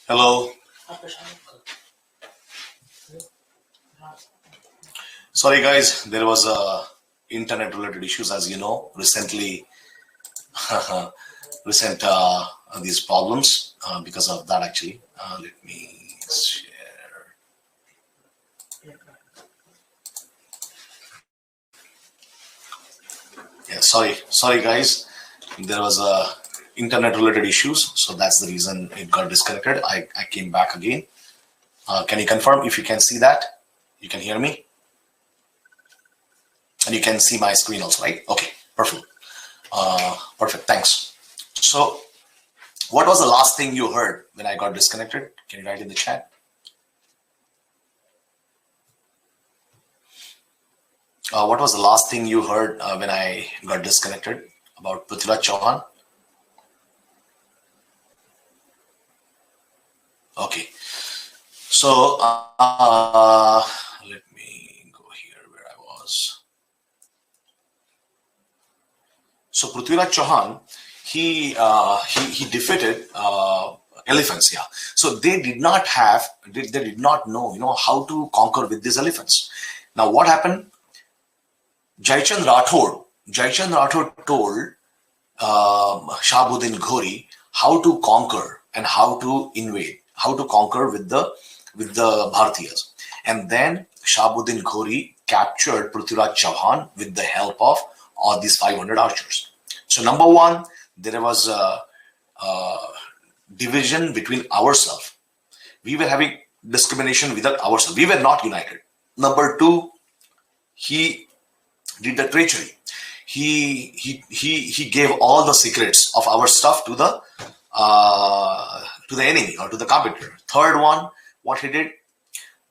Hello. Sorry guys, there was internet related issues, as you know, recently recent these problems because of that actually. Let me share. Yeah, sorry guys, there was internet related issues, so that's the reason it got disconnected. I came back again. Can you confirm if you can see that? You can hear me? And you can see my screen also, right? Okay, perfect. Perfect, thanks. So, what was the last thing you heard when I got disconnected? Can you write in the chat? What was the last thing you heard when I got disconnected about Prithviraj Chauhan? Okay, so let me go here where I was. So Prithviraj Chauhan, he defeated elephants. Yeah. So they did not know, how to conquer with these elephants. Now what happened? Jaichand Rathod told Shahabuddin Ghori how to conquer and how to invade, how to conquer with the Bharatiyas. And then Shahabuddin Ghori captured Prithviraj Chauhan with the help of all these 500 archers. So number one, there was a division between ourselves. We were having discrimination within ourselves. We were not united. Number two, he did the treachery. He gave all the secrets of our stuff to the enemy or to the competitor. Third one, what he did?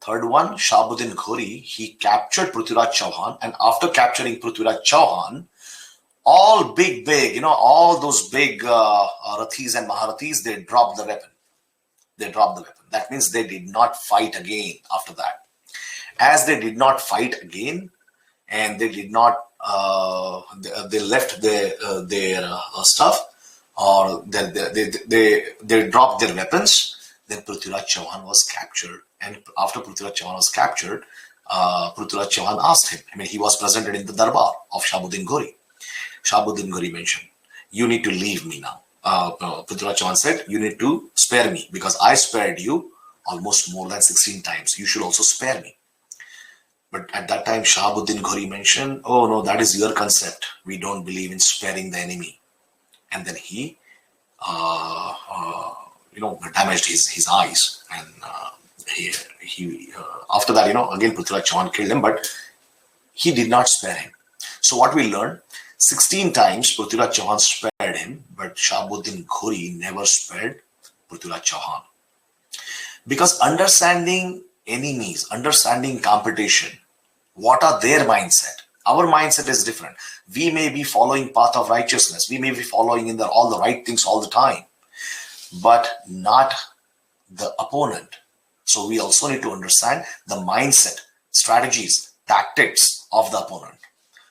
Third one, Shahabuddin Ghori, he captured Prithviraj Chauhan, and after capturing Prithviraj Chauhan, all big, all those big Rathis and Maharathis, they dropped the weapon. That means they did not fight again after that. As they did not fight again, and they did not, they left their stuff, or they dropped their weapons. Then Prithviraj Chauhan was captured, and after Prithviraj Chauhan was captured, Prithviraj Chauhan asked him. He was presented in the darbar of Shahabuddin Ghori. Shahabuddin Ghori mentioned, "You need to leave me now." Prithviraj Chauhan said, "You need to spare me because I spared you almost more than 16 times. You should also spare me." But at that time, Shahabuddin Ghori mentioned, "Oh no, that is your concept. We don't believe in sparing the enemy." And then he, damaged his eyes. And he after that, again Prithviraj Chauhan killed him, but he did not spare him. So what we learned, 16 times Prithviraj Chauhan spared him, but Shahabuddin Ghori never spared Prithviraj Chauhan. Because understanding enemies, understanding competition, what are their mindset? Our mindset is different. We may be following path of righteousness. We may be following in all the right things all the time, but not the opponent. So we also need to understand the mindset, strategies, tactics of the opponent.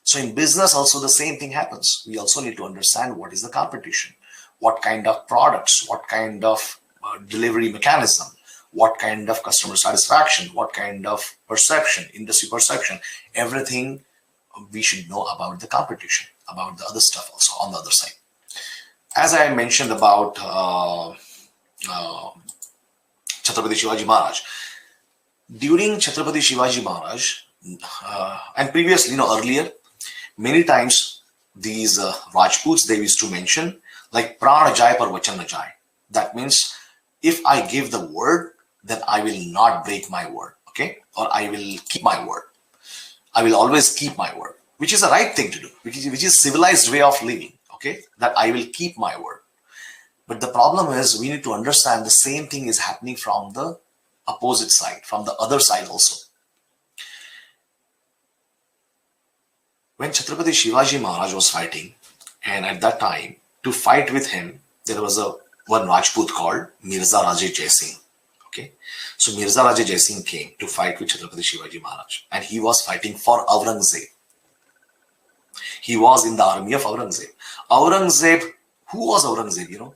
So in business also the same thing happens. We also need to understand what is the competition, what kind of products, what kind of delivery mechanism, what kind of customer satisfaction, what kind of perception, industry perception, everything we should know about the competition, about the other stuff also on the other side. As I mentioned about Chhatrapati Shivaji Maharaj, during Chhatrapati Shivaji Maharaj, and previously, earlier, many times these Rajputs, they used to mention like prana jai par vachan na jai. That means if I give the word, then I will not break my word, okay? Or I will keep my word. I will always keep my word, which is the right thing to do, which is civilized way of living, okay? That I will keep my word. But the problem is we need to understand the same thing is happening from the opposite side, from the other side also. When Chhatrapati Shivaji Maharaj was fighting, and at that time, to fight with him, there was one Rajput called Mirza Raje Jai Singh. Okay, so Mirza Raje Jai Singh came to fight with Chhatrapati Shivaji Maharaj, and he was fighting for Aurangzeb. He was in the army of Aurangzeb. Aurangzeb, who was Aurangzeb?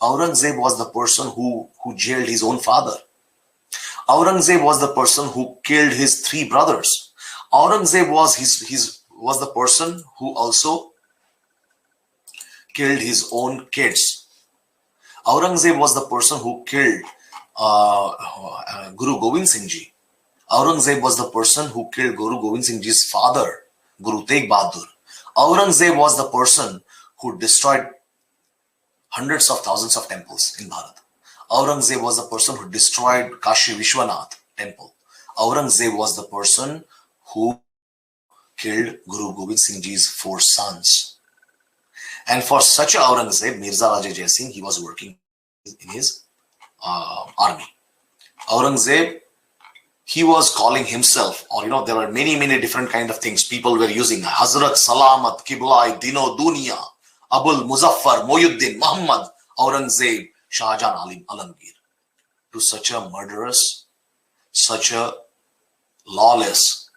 Aurangzeb was the person who jailed his own father. Aurangzeb was the person who killed his 3 brothers. Aurangzeb was the person who also killed his own kids. Aurangzeb was the person who killed Guru Gobind Singh Ji. Aurangzeb was the person who killed Guru Gobind Singh Ji's father, Guru Tegh Bahadur. Aurangzeb was the person who destroyed hundreds of thousands of temples in Bharat. Aurangzeb was the person who destroyed Kashi Vishwanath temple. Aurangzeb was the person who killed Guru Gobind Singh Ji's 4 sons. And for such a Aurangzeb, Mirza Raja Jai Singh, he was working in his army. Aurangzeb, he was calling himself, or there were many different kind of things people were using. Hazrat Salamat Kiblai Dino Dunia, Abul Muzaffar Moyuddin Muhammad Aurangzeb Shahjahan Alim Alamgir. To such a murderous, such a lawless,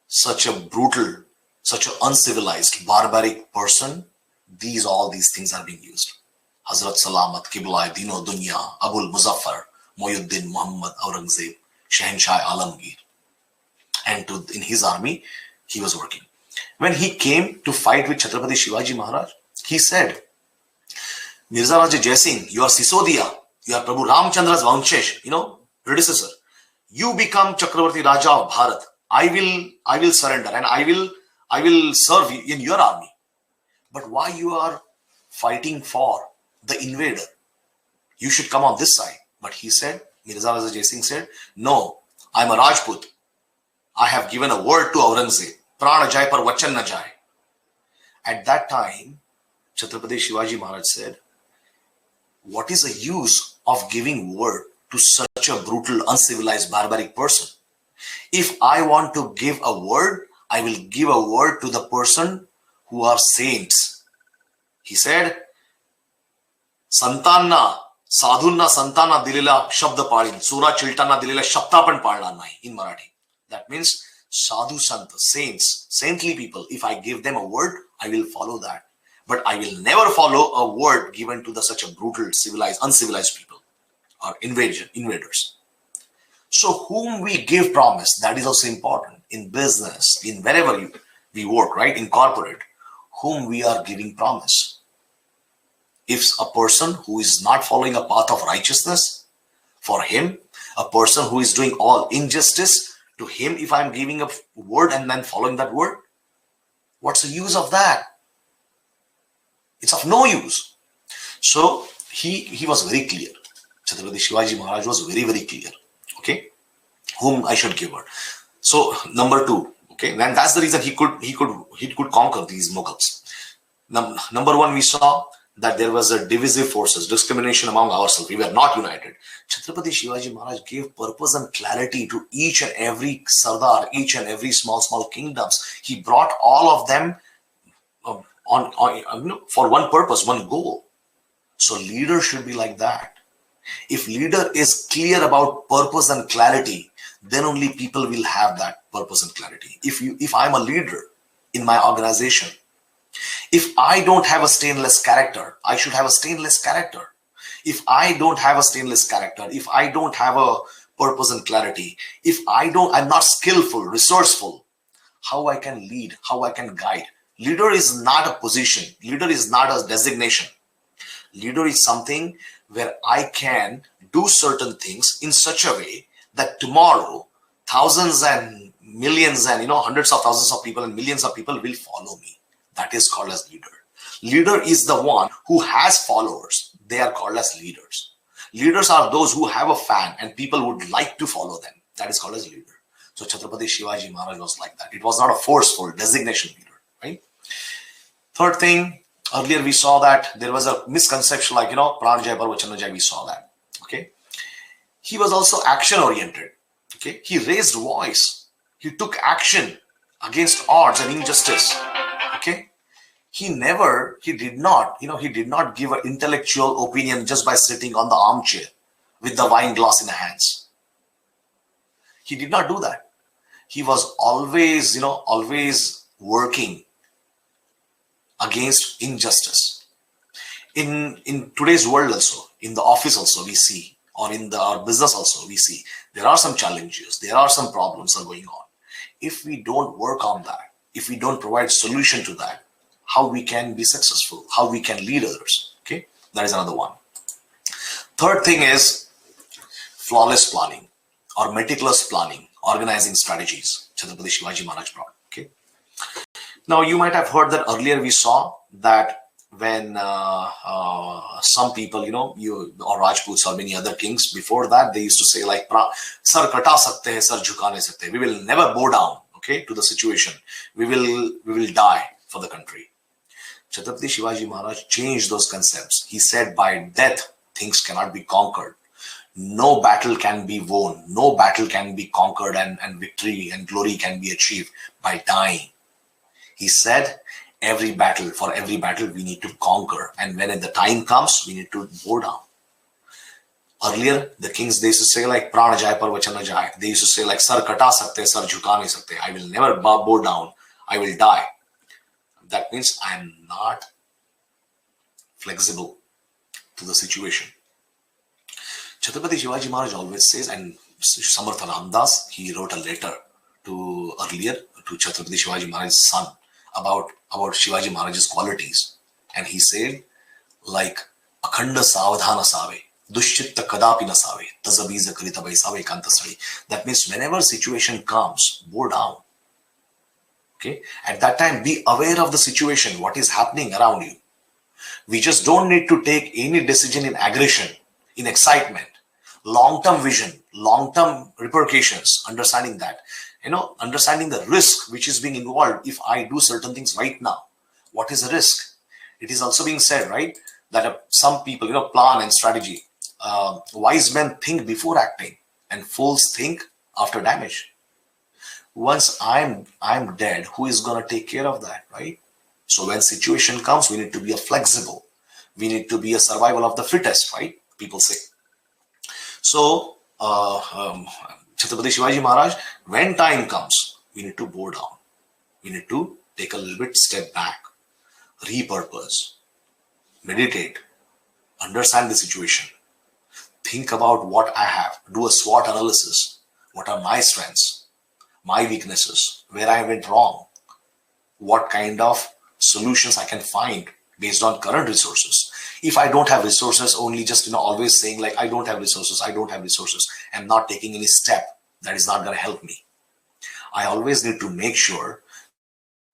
such a brutal, such an uncivilized, barbaric person, all these things are being used. Hazrat Salamat Kiblai Dino Dunya Abul Muzaffar Moyuddin Muhammad Aurangzeb Shahenshah Alamgir. And in his army, he was working. When he came to fight with Chhatrapati Shivaji Maharaj, he said, Mirza Raja Jai Singh, you are Sisodia, you are Prabhu Ramchandra's Vanshesh, predecessor. You become Chakravarti Raja of Bharat. I will surrender and I will serve in your army. But why you are fighting for the invader? You should come on this side. But he said, Mirza Raja Jai Singh said, no, I'm a Rajput. I have given a word to Aurangzeb. Prana jai par vachan na jai. At that time, Chhatrapati Shivaji Maharaj said, what is the use of giving word to such a brutal, uncivilized, barbaric person? If I want to give a word, I will give a word to the person who are saints. He said, Santanna, sadhunna santana dilela shabda palin, sura chiltana dilela shabdapan palna nahi in Marathi. That means sadhu santa, saints, saintly people. If I give them a word, I will follow that. But I will never follow a word given to such a brutal, uncivilized people or invaders. So whom we give promise, that is also important in business, in wherever we work, right? In corporate, whom we are giving promise. If a person who is not following a path of righteousness, for him, a person who is doing all injustice, to him, if I'm giving a word and then following that word, what's the use of that? It's of no use. So he was very clear. Chhatrapati Shivaji Maharaj was very clear. Okay, whom I should give word. So number 2. Okay, and that's the reason he could conquer these Mughals. Number 1, we saw that there was a divisive forces, discrimination among ourselves. We were not united. Chhatrapati Shivaji Maharaj gave purpose and clarity to each and every Sardar, each and every small kingdoms. He brought all of them for one purpose, one goal. So leader should be like that. If leader is clear about purpose and clarity, then only people will have that purpose and clarity. If I'm a leader in my organization, if I don't have a stainless character, I should have a stainless character. If I don't have a stainless character, if I don't have a purpose and clarity, I'm not skillful, resourceful, how I can lead, how I can guide. Leader is not a position. Leader is not a designation. Leader is something where I can do certain things in such a way that tomorrow thousands and millions and hundreds of thousands of people and millions of people will follow me. That is called as leader. Leader is the one who has followers. They are called as leaders. Leaders are those who have a fan and people would like to follow them. That is called as leader. So Chhatrapati Shivaji Maharaj was like that. It was not a forceful designation leader, right? Third thing, earlier we saw that there was a misconception like, Pran Jai Parvachana Jai, we saw that, okay? He was also action oriented, okay? He raised voice. He took action against odds and injustice, okay? He did not give an intellectual opinion just by sitting on the armchair with the wine glass in the hands. He did not do that. He was always working against injustice. In today's world also, in the office also we see, or in our business also we see, there are some challenges, there are some problems are going on. If we don't work on that, if we don't provide solution to that, how we can be successful, how we can lead others? Okay, that is another one. Third thing is flawless planning or meticulous planning, organizing strategies. Chhatrapati Shivaji Maharaj brought. Okay. Now you might have heard that earlier we saw that when some people, or Rajputs or many other kings before that, they used to say like, "Sar kata sakte hai, sar jhuka nahi sakte." We will never bow down, okay, to the situation. We will die for the country. Chhatrapati Shivaji Maharaj changed those concepts. He said, by death, things cannot be conquered. No battle can be won. No battle can be conquered, and victory and glory can be achieved by dying. He said, for every battle, we need to conquer. And when the time comes, we need to bow down. Earlier, the kings, they used to say like, "Prana jai par vachan na jai." They used to say like, "Sar kata sakte, sar jhuka nahi sakte." I will never bow down. I will die. That means I am not flexible to the situation. Chhatrapati Shivaji Maharaj always says, and Samartha Ramdas, he wrote a letter to Chhatrapati Shivaji Maharaj's son about Shivaji Maharaj's qualities. And he said, like, "Akhanda savadhana save, dushchitta kadapi na save, tazabiza karita baisave kantasari." That means whenever situation comes, bow down. Okay? At that time, be aware of the situation, what is happening around you. We just don't need to take any decision in aggression, in excitement. Long-term vision, long-term repercussions, understanding that. Understanding the risk which is being involved if I do certain things right now. What is the risk? It is also being said, right, that some people, plan and strategy. Wise men think before acting, and fools think after damage. Once I'm dead, who is going to take care of that, right? So when situation comes, we need to be flexible. We need to be a survival of the fittest, right? People say. So, Chhatrapati Shivaji Maharaj, when time comes, we need to bow down. We need to take a little bit step back, repurpose, meditate, understand the situation, think about what I have, do a SWOT analysis. What are my strengths, my weaknesses, where I went wrong, what kind of solutions I can find based on current resources. If I don't have resources, only just always saying like, "I don't have resources, I don't have resources," and not taking any step, that is not going to help me. I always need to make sure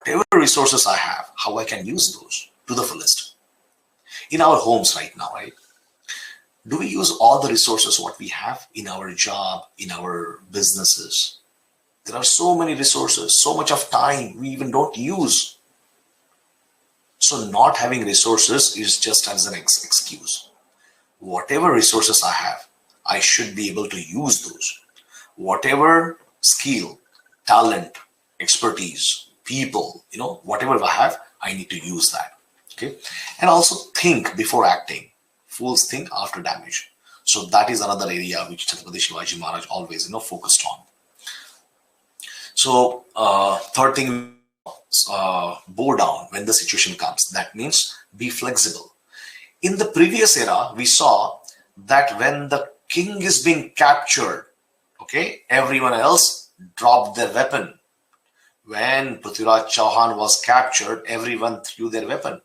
whatever resources I have, how I can use those to the fullest. In our homes right now, right? Do we use all the resources what we have in our job, in our businesses? There are so many resources, so much of time we even don't use. So not having resources is just as an excuse. Whatever resources I have, I should be able to use those. Whatever skill, talent, expertise, people, whatever I have, I need to use that. Okay. And also think before acting. Fools think after damage. So that is another area which Chhatrapati Shivaji Maharaj always, focused on. So third thing, bow down when the situation comes. That means be flexible. In the previous era, we saw that when the king is being captured, okay, everyone else dropped their weapon. When Prithviraj Chauhan was captured, everyone threw their weapon.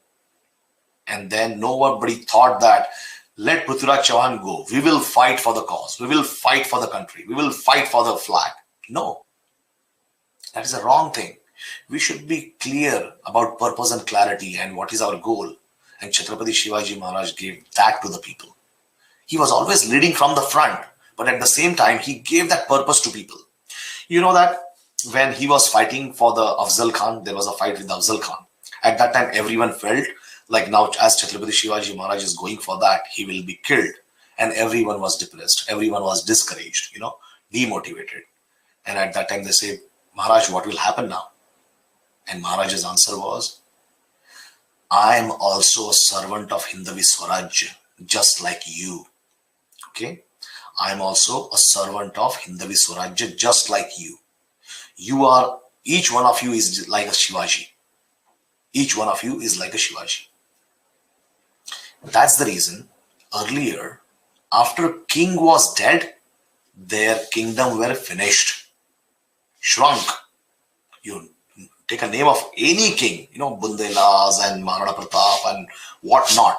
And then nobody thought that, let Prithviraj Chauhan go. We will fight for the cause. We will fight for the country. We will fight for the flag. No. That is a wrong thing. We should be clear about purpose and clarity and what is our goal. And Chhatrapati Shivaji Maharaj gave that to the people. He was always leading from the front, but at the same time, he gave that purpose to people. You know that when he was fighting for the Afzal Khan, there was a fight with Afzal Khan. At that time, everyone felt like now as Chhatrapati Shivaji Maharaj is going for that, he will be killed. And everyone was depressed. Everyone was discouraged, demotivated. And at that time, they say, "Maharaj, what will happen now?" And Maharaj's answer was, "I am also a servant of Hindavi Swaraj, just like you. Okay? I am also a servant of Hindavi Swaraj, just like you. Each one of you is like a Shivaji. Each one of you is like a Shivaji. That's the reason earlier, after king was dead, their kingdom were finished, shrunk. You take a name of any king, Bundelas and Maharana Pratap and whatnot.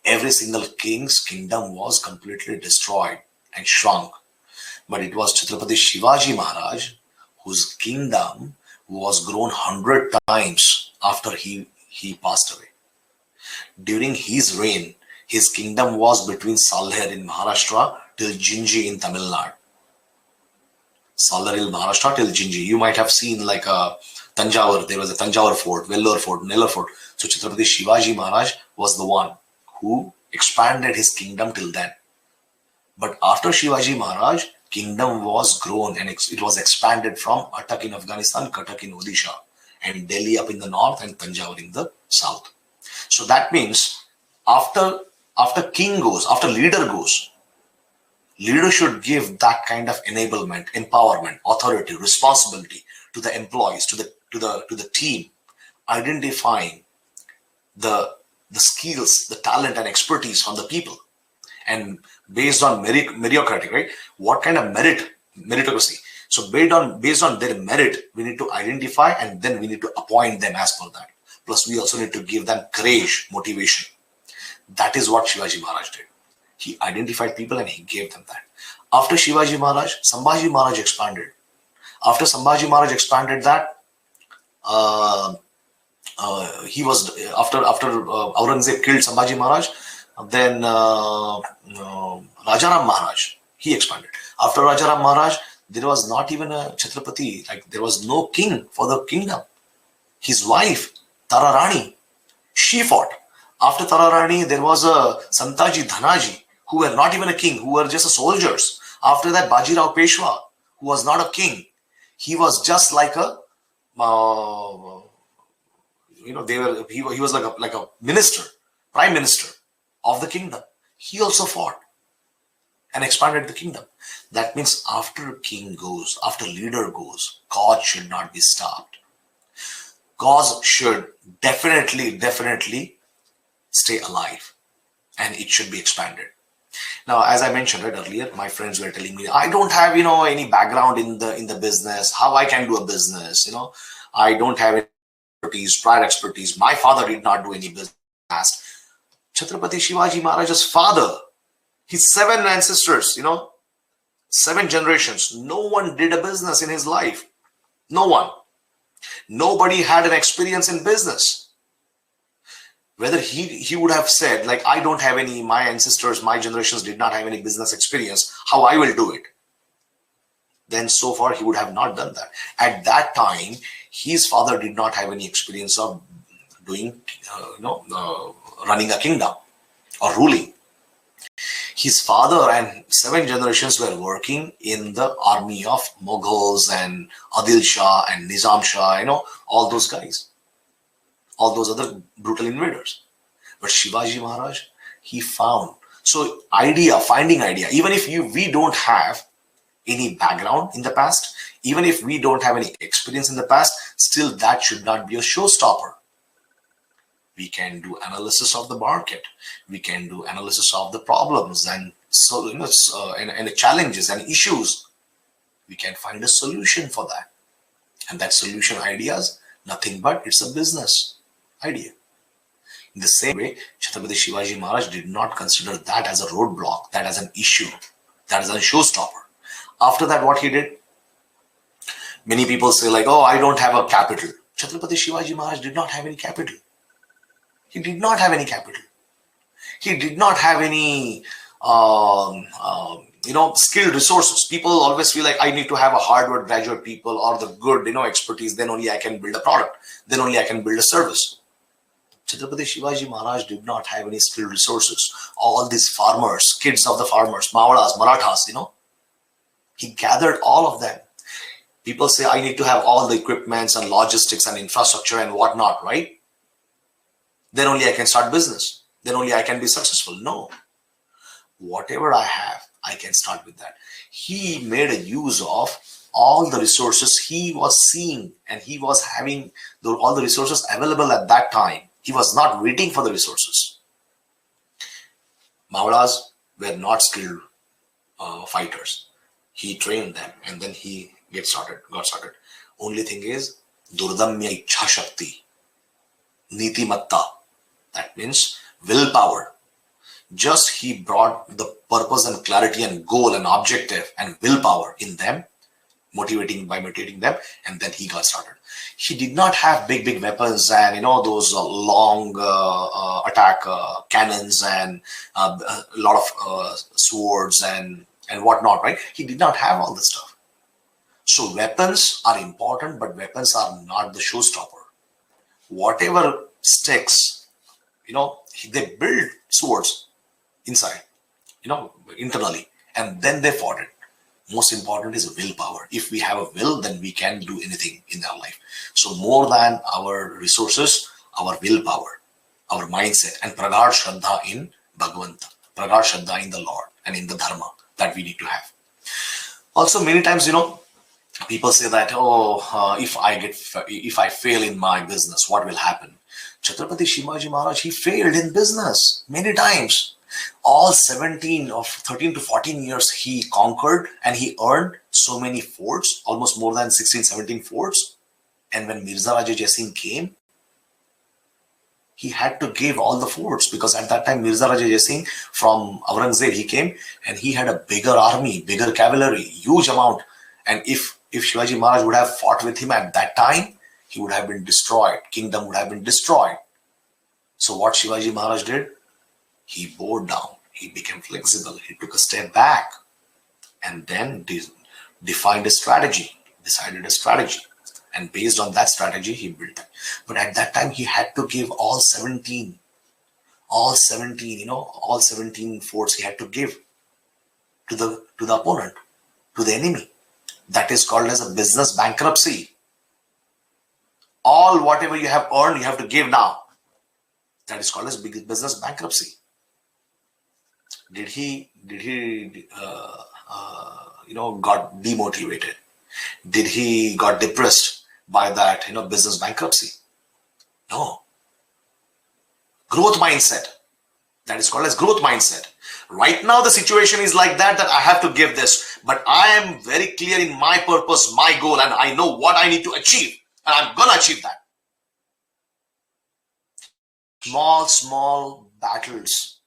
Every single king's kingdom was completely destroyed and shrunk. But it was Chhatrapati Shivaji Maharaj whose kingdom was grown 100 times after he passed away. During his reign, his kingdom was between Salher in Maharashtra till Jinji in Tamil Nadu. Salher in Maharashtra till Jinji. You might have seen like a Tanjavur. There was a Tanjavur fort, Vellore fort, Nellore fort. So Chhatrapati Shivaji Maharaj was the one who expanded his kingdom till then. But after Shivaji Maharaj, kingdom was grown and it was expanded from Attak in Afghanistan, Cuttack in Odisha, and Delhi up in the north and Tanjavur in the south. So that means after king goes, after leader goes, leader should give that kind of enablement, empowerment, authority, responsibility to the employees, to the team, identifying the skills, the talent and expertise from the people, and based on meritocracy, right? What kind of meritocracy? So based on their merit, we need to identify and then we need to appoint them as per that. Plus, we also need to give them courage, motivation. That is what Shivaji Maharaj did. He identified people and he gave them that. After Shivaji Maharaj, Sambhaji Maharaj expanded. After Sambhaji Maharaj expanded that, he was after Aurangzeb killed Sambhaji Maharaj, then Rajaram Maharaj, he expanded. After Rajaram Maharaj, there was not even a Chhatrapati, like there was no king for the kingdom. His wife, Tara Rani, she fought. After Tara Rani, there was a Santaji Dhanaji, who were not even a king, who were just soldiers. After that, Bajirao Peshwa, who was not a king. He was just like a, he was like a minister, prime minister of the kingdom. He also fought and expanded the kingdom. That means after king goes, after leader goes, cause should not be stopped. Cause should definitely stay alive and it should be expanded. Now, as I mentioned right earlier, my friends were telling me, I don't have, any background in the business, how I can do a business, I don't have any expertise, prior expertise. My father did not do any business. Chhatrapati Shivaji Maharaj's father, his 7 ancestors, 7 generations, no one did a business in his life. No one. Nobody had an experience in business. Whether he would have said, like, I don't have any, my ancestors, my generations did not have any business experience, how I will do it. Then so far he would have not done that. At that time, his father did not have any experience of doing, running a kingdom or ruling. His father and 7 generations were working in the army of Mughals and Adil Shah and Nizam Shah, all those guys, all those other brutal invaders. But Shivaji Maharaj, he found. So finding idea, even if we don't have any background in the past, even if we don't have any experience in the past, still that should not be a showstopper. We can do analysis of the market. We can do analysis of the problems and and the challenges and issues. We can find a solution for that. And that solution ideas, nothing but it's a business idea. In the same way, Chhatrapati Shivaji Maharaj did not consider that as a roadblock, that as an issue, that as a showstopper. After that, what he did? Many people say like, oh, I don't have a capital. Chhatrapati Shivaji Maharaj did not have any capital. He did not have any capital. He did not have any, skilled resources. People always feel like I need to have a Harvard graduate people or the good, expertise. Then only I can build a product. Then only I can build a service. Chhatrapati Shivaji Maharaj did not have any skilled resources. All these farmers, kids of the farmers, Mavadas, Marathas, he gathered all of them. People say I need to have all the equipments and logistics and infrastructure and whatnot, right? Then only I can start business. Then only I can be successful. No. Whatever I have, I can start with that. He made a use of all the resources he was seeing, and he was having all the resources available at that time. He was not waiting for the resources. Mavadas were not skilled fighters. He trained them, and then he got started. Only thing is, Durdamya Ichha Shakti, Niti Matta. That means willpower. Just he brought the purpose and clarity and goal and objective and willpower in them, motivating them, and then he got started. He did not have big weapons and those long attack cannons and a lot of swords and whatnot, right? He did not have all this stuff. So weapons are important, but weapons are not the showstopper. Whatever sticks, they build swords inside, internally, and then they fought it. Most important is willpower. If we have a will, then we can do anything in our life. So more than our resources, our willpower, our mindset, and pragad shraddha in Bhagavanta, pragad shraddha in the Lord and in the Dharma that we need to have. Also, many times, people say that, if I fail in my business, what will happen? Chhatrapati Shivaji Maharaj, he failed in business many times. All 13 to 14 years he conquered, and he earned so many forts, almost more than 16, 17 forts. And when Mirza Raja Jai Singh came, he had to give all the forts, because at that time Mirza Raja Jai Singh from Aurangzeb, he came and he had a bigger army, bigger cavalry, huge amount. And if Shivaji Maharaj would have fought with him at that time, he would have been destroyed. Kingdom would have been destroyed. So what Shivaji Maharaj did? He bowed down. He became flexible. He took a step back and then decided a strategy. And based on that strategy, he built it. But at that time, he had to give all 17 forts he had to give to the opponent, to the enemy. That is called as a business bankruptcy. All whatever you have earned, you have to give now. That is called as business bankruptcy. Did he got demotivated? Did he got depressed by that, business bankruptcy? No. Growth mindset. That is called as growth mindset. Right now, the situation is like that I have to give this, but I am very clear in my purpose, my goal, and I know what I need to achieve, and I'm going to achieve that. Small battles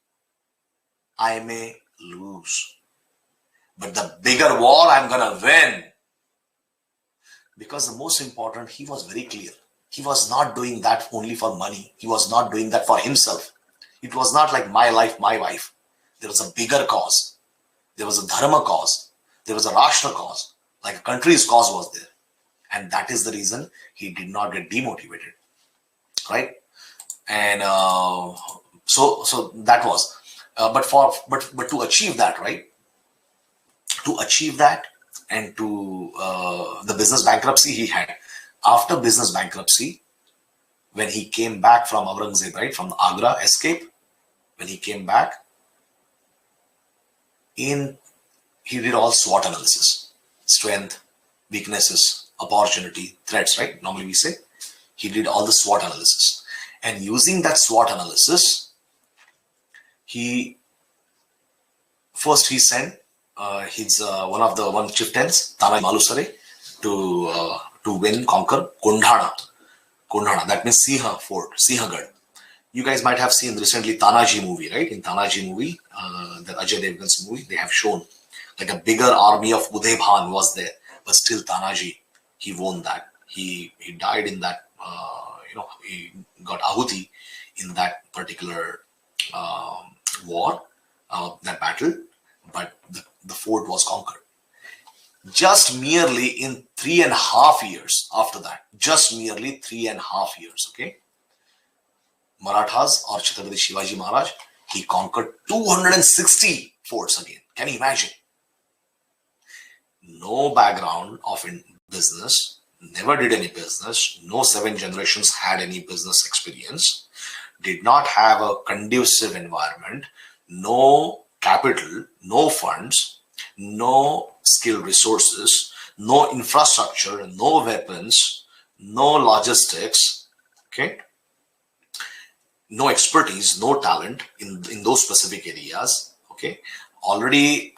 I may lose, but the bigger war I'm going to win. Because the most important, he was very clear. He was not doing that only for money. He was not doing that for himself. It was not like my life, my wife. There was a bigger cause. There was a dharma cause. There was a rashtra cause. Like a country's cause was there. And that is the reason he did not get demotivated. Right? And so that was. But to achieve that, right? To achieve that, and to the business bankruptcy he had. After business bankruptcy, when he came back from Aurangzeb, right, from Agra escape, when he came back, he did all SWOT analysis, strength, weaknesses, opportunity, threats, right? Normally we say, he did all the SWOT analysis. And using that SWOT analysis, he sent his one chieftains, Tanaji Malusare, to conquer Kondhana. That means Sinha Fort, Sinhagad. You guys might have seen recently Tanaji movie, right? In Tanaji movie, the Ajay Devgan's movie, they have shown like a bigger army of Uday Bhan was there, but still Tanaji, he won that. He died in that, he got ahuti in that particular war, that battle, but the fort was conquered. Just merely in 3.5 years after that, just merely 3.5 years, okay? Marathas or Chhatrapati Shivaji Maharaj, he conquered 260 forts again. Can you imagine? No background of business, never did any business, no 7 generations had any business experience, did not have a conducive environment, no capital, no funds, no skilled resources, no infrastructure, no weapons, no logistics, okay, no expertise, no talent in those specific areas, okay, already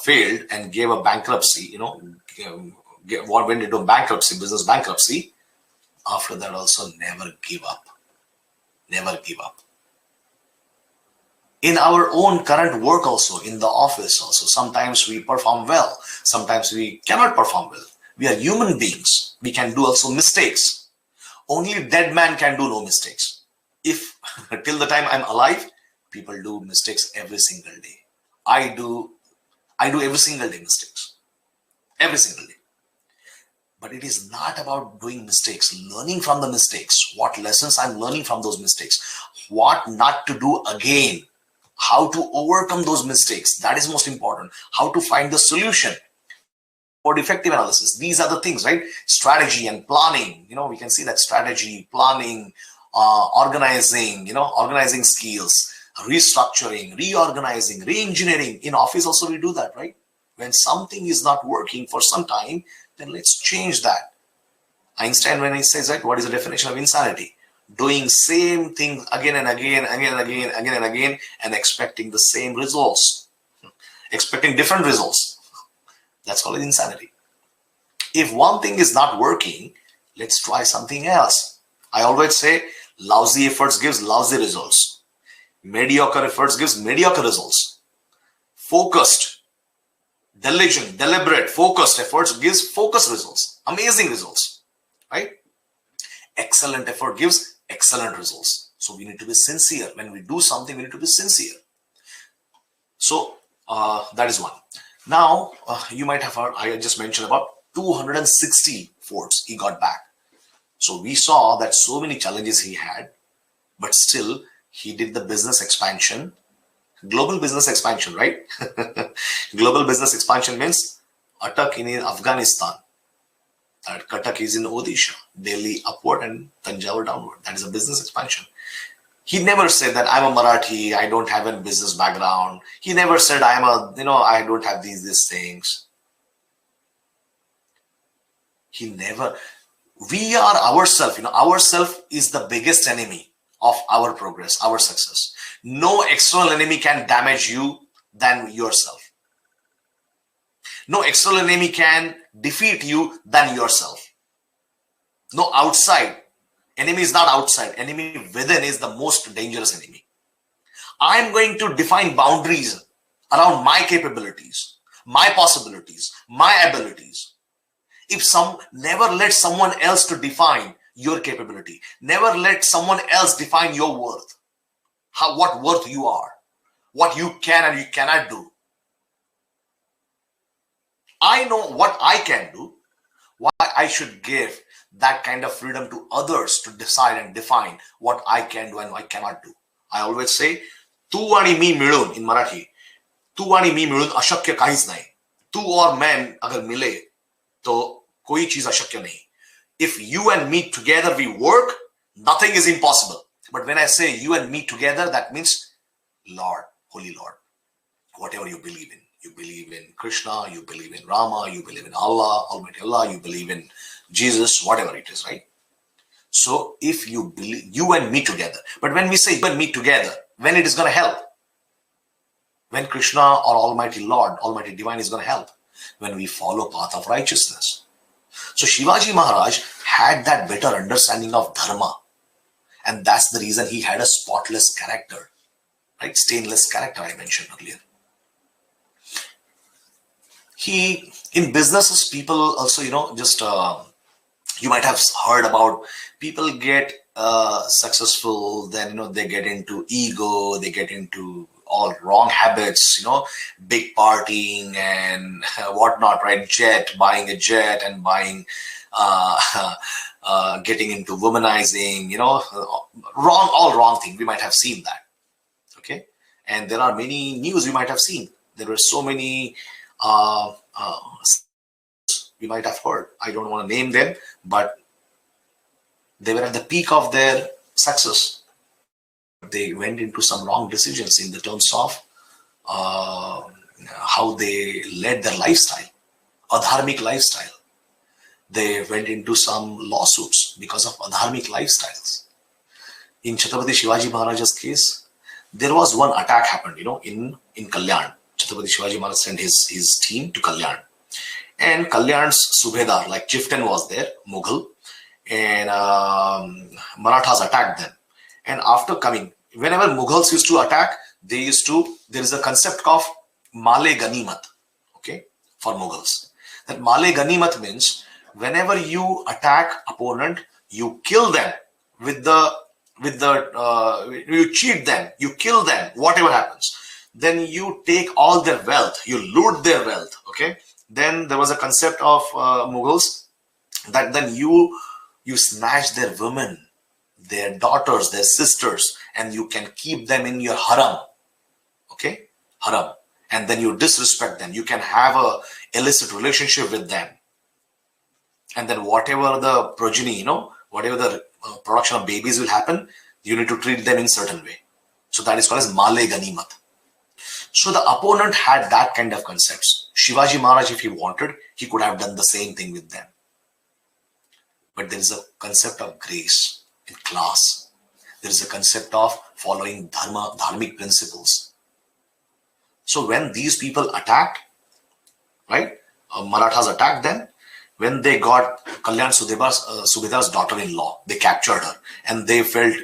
failed and gave a bankruptcy, went into bankruptcy, business bankruptcy. After that also, never give up. Never give up. In our own current work also, in the office also, sometimes we perform well, sometimes we cannot perform well. We are human beings. We can do also mistakes. Only dead man can do no mistakes. If till the time I'm alive, people do mistakes every single day. I do every single day mistakes. Every single day. But it is not about doing mistakes, learning from the mistakes, what lessons I'm learning from those mistakes, what not to do again, how to overcome those mistakes. That is most important. How to find the solution for effective analysis. These are the things, right? Strategy and planning. We can see that strategy, planning, organizing skills, restructuring, reorganizing, re-engineering. In office also we do that, right? When something is not working for some time, then let's change that. Einstein, when he says, right, what is the definition of insanity? Doing same thing again and again, and expecting the same results, expecting different results. That's called insanity. If one thing is not working, let's try something else. I always say, lousy efforts gives lousy results. Mediocre efforts gives mediocre results. Focused, diligent, deliberate, focused efforts gives focused results, amazing results, right? Excellent effort gives excellent results. So we need to be sincere. When we do something, we need to be sincere. So that is one. Now, you might have heard, I just mentioned about 260 forts he got back. So we saw that so many challenges he had, but still he did the business expansion. Global business expansion, right? Global business expansion means Atak in Afghanistan, Cuttack is in Odisha, Delhi upward and Tanjore downward. That is a business expansion. He never said that I'm a Marathi, I don't have a business background. He never said I don't have these things. He never. We are ourselves. Ourself is the biggest enemy of our progress, our success. No external enemy can damage you than yourself. No external enemy can defeat you than yourself. No outside. Enemy is not outside. Enemy within is the most dangerous enemy. I'm going to define boundaries around my capabilities, my possibilities, my abilities. Never let someone else to define your capability. Never let someone else define your worth. What worth you are, what you can and you cannot do. I know what I can do. Why I should give that kind of freedom to others to decide and define what I can do and I cannot do. I always say, तू आणि मी मिळून in Marathi, तू आणि मी मिळून अशक्य काहीच नाही. तू और मैं अगर मिले तो कोई चीज अशक्य नहीं. If you and me together we work, nothing is impossible. But when I say you and me together, that means Lord, Holy Lord, whatever you believe in. You believe in Krishna, you believe in Rama, you believe in Allah, Almighty Allah, you believe in Jesus, whatever it is, right? So if you believe, you and me together. But when we say you and me together, when it is going to help? When Krishna or Almighty Lord, Almighty Divine is going to help? When we follow path of righteousness. So Shivaji Maharaj had that better understanding of dharma. And that's the reason he had a spotless character, right? Stainless character I mentioned earlier. In businesses, people also, you might have heard about people get successful, then, they get into ego, they get into all wrong habits, big partying and whatnot, right? Buying a jet and buying, getting into womanizing, all wrong thing. We might have seen that. Okay. And there are many news you might have seen. There were so many, we might have heard. I don't want to name them, but they were at the peak of their success. They went into some wrong decisions in the terms of how they led their lifestyle. adharmic lifestyle. They went into some lawsuits because of adharmic lifestyles. In Chhatrapati Shivaji Maharaj's case, there was one attack happened, in Kalyan. Chhatrapati Shivaji Maharaj sent his team to Kalyan. And Kalyan's Subedar, like chieftain, was there, Mughal, and Marathas attacked them. And after coming, whenever Mughals used to attack, there is a concept of Male Ganimat, okay, for Mughals. That Male Ganimat means whenever you attack opponent, you kill them you cheat them, you kill them, whatever happens. Then you take all their wealth, you loot their wealth, okay. Then there was a concept of Mughals that then you snatch their women, their daughters, their sisters, and you can keep them in your harem, okay, harem, and then you disrespect them. You can have a illicit relationship with them, and then whatever the progeny, whatever the production of babies will happen, you need to treat them in certain way. So that is called as Male Ganimat. So the opponent had that kind of concepts. Shivaji Maharaj, if he wanted, he could have done the same thing with them. But there is a concept of grace in class. There is a concept of following dharmic principles. So when these people attacked, right, Marathas attacked them. When they got Kalyan Subedar's daughter-in-law, they captured her, and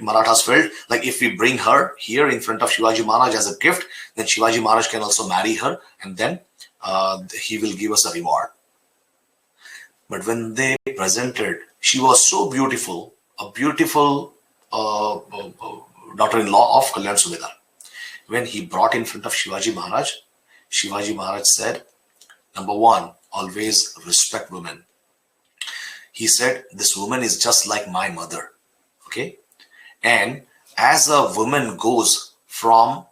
Marathas felt like if we bring her here in front of Shivaji Maharaj as a gift, then Shivaji Maharaj can also marry her, and then he will give us a reward. But when they presented, she was so beautiful, a beautiful daughter-in-law of Kalyan Subedar. When he brought in front of Shivaji Maharaj said, number one, always respect women. He said, this woman is just like my mother, okay? And as a woman goes from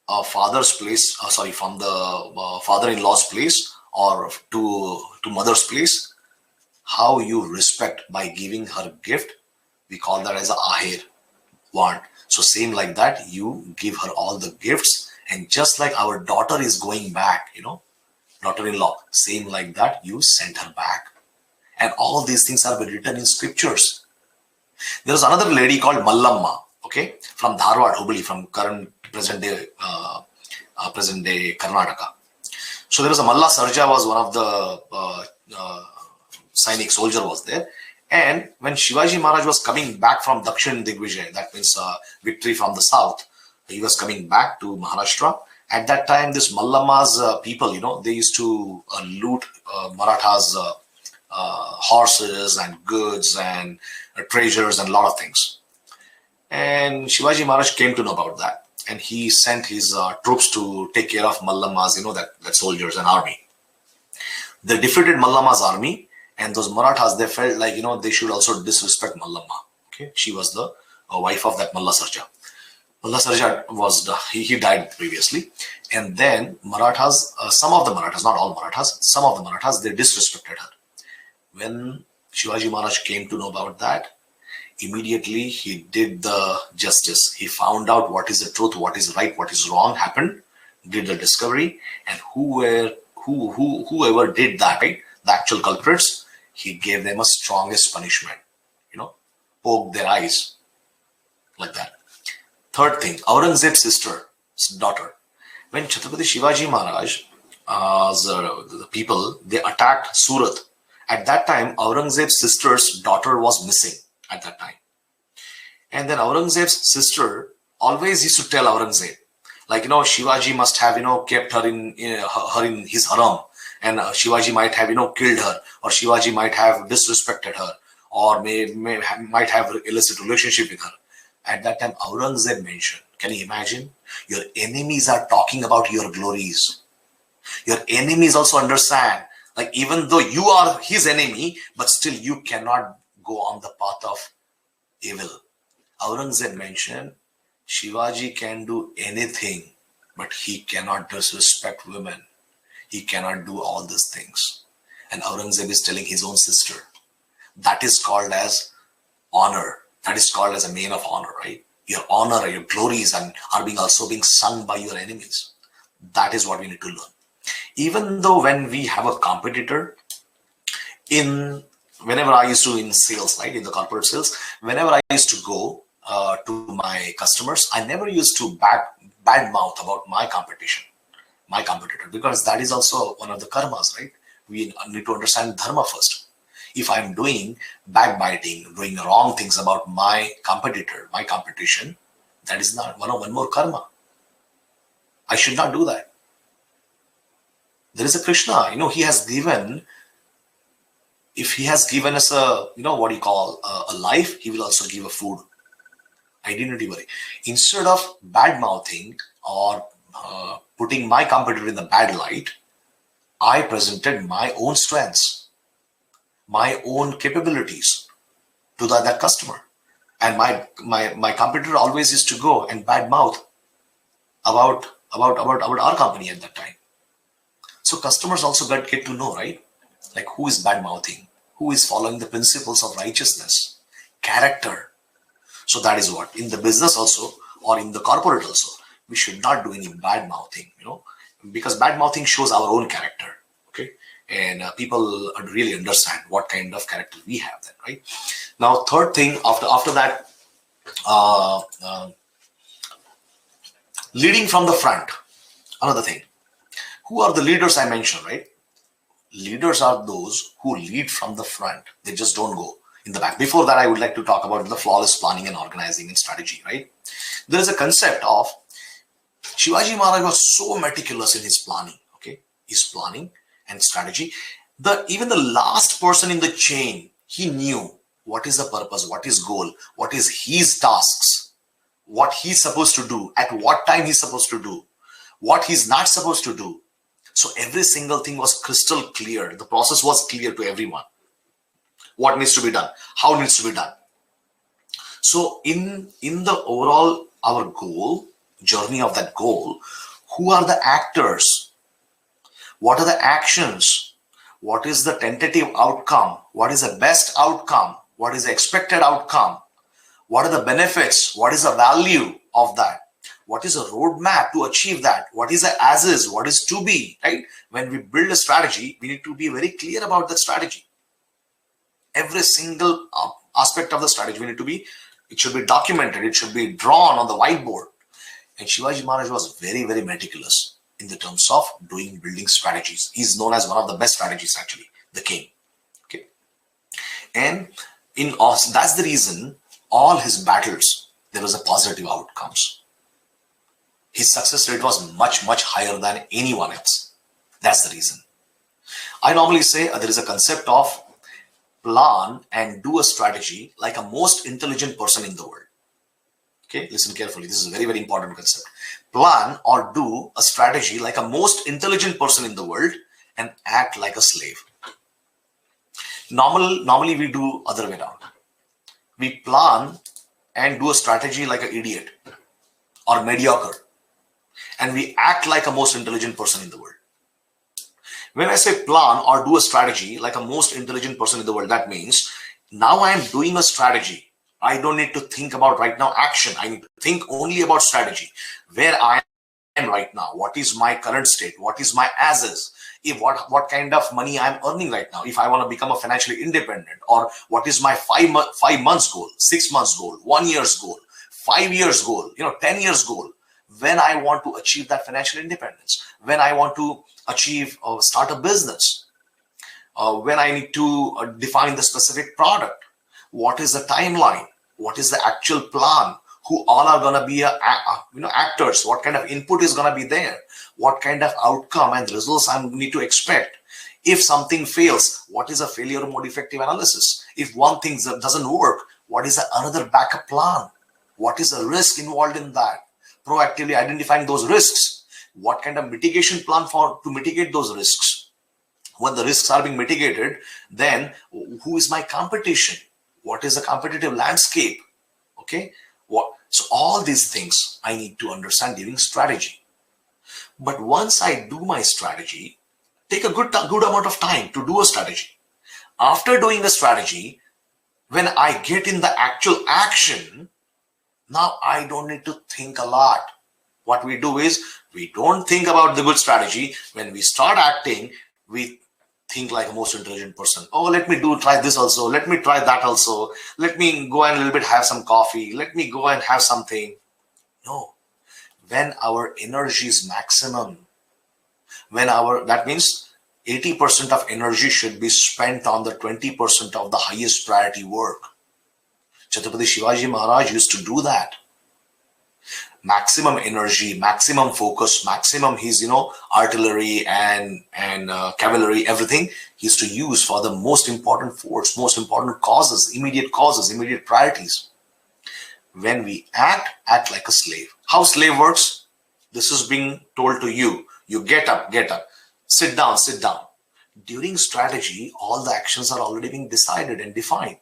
a father's place, from the father-in-law's place or to mother's place, how you respect by giving her gift, we call that as a aher, want. So same like that, you give her all the gifts, and just like our daughter is going back, daughter-in-law, same like that, you send her back. And all these things are written in scriptures. There was another lady called Mallamma, okay, from Dharwad, Hubli, from present day Karnataka. So there was a Malla Sarja, was one of the Sainik soldier was there. And when Shivaji Maharaj was coming back from Dakshin Digvijay, that means victory from the south, he was coming back to Maharashtra. At that time, this Mallamma's people, they used to loot Marathas' horses and goods and treasures and a lot of things. And Shivaji Maharaj came to know about that. And he sent his troops to take care of Mallamma's, that soldiers and army. They defeated Mallamma's army, and those Marathas, they felt like, they should also disrespect Mallamma. Okay, she was the wife of that Malla Sarja. Malla Sarja he died previously. And then Marathas, some of the Marathas, not all Marathas, some of the Marathas, they disrespected her. When Shivaji Maharaj came to know about that, immediately he did the justice. He found out what is the truth, what is right, what is wrong happened, did the discovery, and whoever did that, right, the actual culprits, he gave them a strongest punishment, poked their eyes like that. Third thing, Aurangzeb's daughter. When Chhatrapati Shivaji Maharaj, the people, they attacked Surat. At that time, Aurangzeb's sister's daughter was missing at that time. And then Aurangzeb's sister always used to tell Aurangzeb, like, Shivaji must have, kept her in his harem. And Shivaji might have, killed her, or Shivaji might have disrespected her, or might have illicit relationship with her. At that time, Aurangzeb mentioned, can you imagine? Your enemies are talking about your glories. Your enemies also understand, like, even though you are his enemy, but still you cannot go on the path of evil. Aurangzeb mentioned, Shivaji can do anything, but he cannot disrespect women. He cannot do all these things. And Aurangzeb is telling his own sister. That is called as honor. That is called as a man of honor, right? Your honor, your glories are also being sung by your enemies. That is what we need to learn. even though when we have a competitor, whenever I used to in sales, right, in the corporate sales, whenever I used to go to my customers, I never used to bad mouth about my competitor, because that is also one of the karmas, right? We need to understand dharma first. If I'm doing backbiting, doing wrong things about my competitor, my competition, that is not one more karma. I should not do that. There is a Krishna, he has given, if he has given us a, what you call a life, he will also give a food. Identity worry. Instead of bad mouthing or putting my competitor in the bad light, I presented my own strengths, my own capabilities to that customer. And my competitor always used to go and bad mouth about our company at that time. So customers also get to know, right? Like who is bad mouthing, who is following the principles of righteousness, character. So that is what in the business also, or in the corporate also, we should not do any bad mouthing, because bad mouthing shows our own character. Okay. And people really understand what kind of character we have then, right? Now, third thing after that, leading from the front. Another thing. Who are the leaders I mentioned, right? Leaders are those who lead from the front. They just don't go in the back. Before that, I would like to talk about the flawless planning and organizing and strategy, right? There is a concept of Shivaji Maharaj was so meticulous in his planning, okay? His planning and strategy. Even the last person in the chain, he knew what is the purpose, what is goal, what is his tasks, what he's supposed to do, at what time he's supposed to do, what he's not supposed to do. So every single thing was crystal clear. The process was clear to everyone. What needs to be done, how it needs to be done. So in the overall, our goal, journey of that goal, who are the actors? What are the actions? What is the tentative outcome? What is the best outcome? What is the expected outcome? What are the benefits? What is the value of that? What is a roadmap to achieve that? What is the as is? What is to be, right? When we build a strategy, we need to be very clear about that strategy. Every single aspect of the strategy, it should be documented. It should be drawn on the whiteboard. And Shivaji Maharaj was very, very meticulous in the terms of building strategies. He's known as one of the best strategists, actually, the king. Okay. And that's the reason all his battles, there was a positive outcomes. His success rate was much, much higher than anyone else. That's the reason. I normally say there is a concept of plan and do a strategy like a most intelligent person in the world. Okay, listen carefully. This is a very, very important concept. Plan or do a strategy like a most intelligent person in the world and act like a slave. Normally we do other way around. We plan and do a strategy like an idiot or mediocre, and we act like a most intelligent person in the world. When I say plan or do a strategy like a most intelligent person in the world, that means now I am doing a strategy. I don't need to think about right now action. I need to think only about strategy. Where I am right now, what is my current state, what is my as is, what kind of money I'm earning right now, if I want to become a financially independent, or what is my 5 months goal, 6 months goal, 1 year's goal, 5 years goal, 10 years goal. When I want to achieve that financial independence, when I want to achieve or start a business, when I need to define the specific product, what is the timeline, what is the actual plan, who all are going to be actors, what kind of input is going to be there, what kind of outcome and results I need to expect. If something fails, what is a failure mode effective analysis? If one thing doesn't work, what is another backup plan? What is the risk involved in that? Proactively identifying those risks. What kind of mitigation plan to mitigate those risks? When the risks are being mitigated, then who is my competition? What is the competitive landscape? Okay. So all these things I need to understand during strategy. But once I do my strategy, take a good amount of time to do a strategy. After doing the strategy, when I get in the actual action, now I don't need to think a lot. What we do is we don't think about the good strategy. When we start acting, we think like a most intelligent person. Oh, let me try this also. Let me try that also. Let me go and a little bit have some coffee. Let me go and have something. No. When our energy is maximum, that means 80% of energy should be spent on the 20% of the highest priority work. Chhatrapati Shivaji Maharaj used to do that. Maximum energy, maximum focus, maximum his artillery and cavalry, everything he used to use for the most important force, most important causes, immediate priorities. When we act like a slave. How slave works? This is being told to you. You get up, sit down. During strategy, all the actions are already being decided and defined.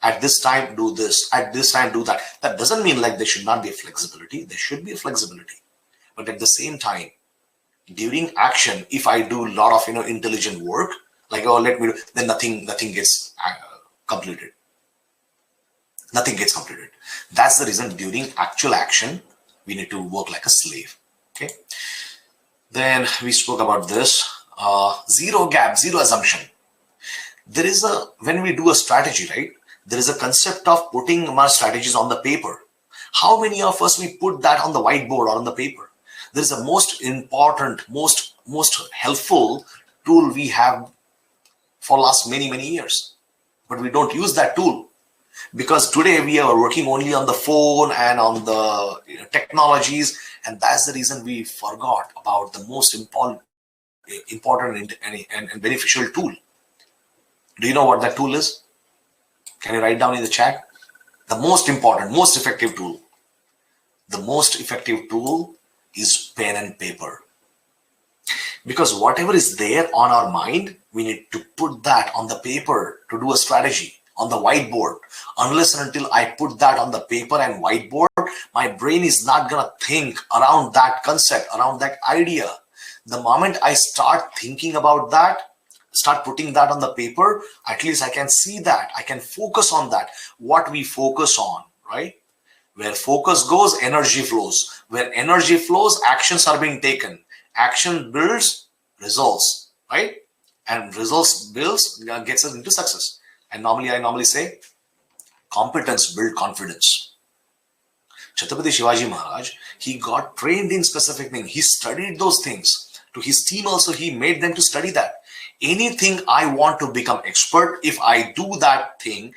At this time, do this. At this time, do that. That doesn't mean like there should not be a flexibility. There should be a flexibility. But at the same time, during action, if I do a lot of intelligent work, like let me do, then nothing gets completed. Nothing gets completed. That's the reason during actual action, we need to work like a slave. Okay. Then we spoke about this. Zero gap, zero assumption. When we do a strategy, right? There is a concept of putting our strategies on the paper. How many of us we put that on the whiteboard or on the paper? There is a most important, most helpful tool we have for last many years, but we don't use that tool because today we are working only on the phone and on the technologies, and that's the reason we forgot about the most important and beneficial tool. Do you know what that tool is? Can you write down in the chat? The most important, most effective tool. The most effective tool is pen and paper. Because whatever is there on our mind, we need to put that on the paper to do a strategy, on the whiteboard. Unless and until I put that on the paper and whiteboard, my brain is not going to think around that concept, around that idea. The moment I start thinking about that, start putting that on the paper, at least I can see that. I can focus on that. What we focus on, right? Where focus goes, energy flows. Where energy flows, actions are being taken. Action builds results, right? And results gets us into success. And I normally say, competence builds confidence. Chhatrapati Shivaji Maharaj, he got trained in specific things. He studied those things. To his team also, he made them to study that. Anything I want to become expert, if I do that thing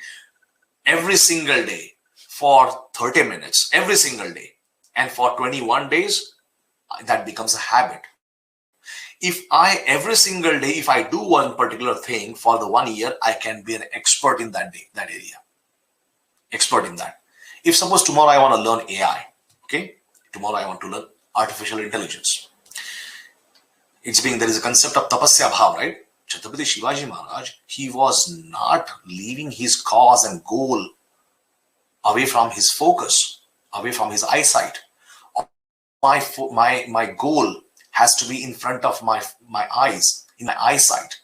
every single day for 30 minutes, every single day, and for 21 days, that becomes a habit. If every single day, if I do one particular thing for the 1 year, I can be an expert in that area. Expert in that. If suppose tomorrow I want to learn AI, okay? Tomorrow I want to learn artificial intelligence. There is a concept of tapasya bhav, right? Chhatrapati Shivaji Maharaj, he was not leaving his cause and goal away from his focus, away from his eyesight. My goal has to be in front of my eyes, in my eyesight.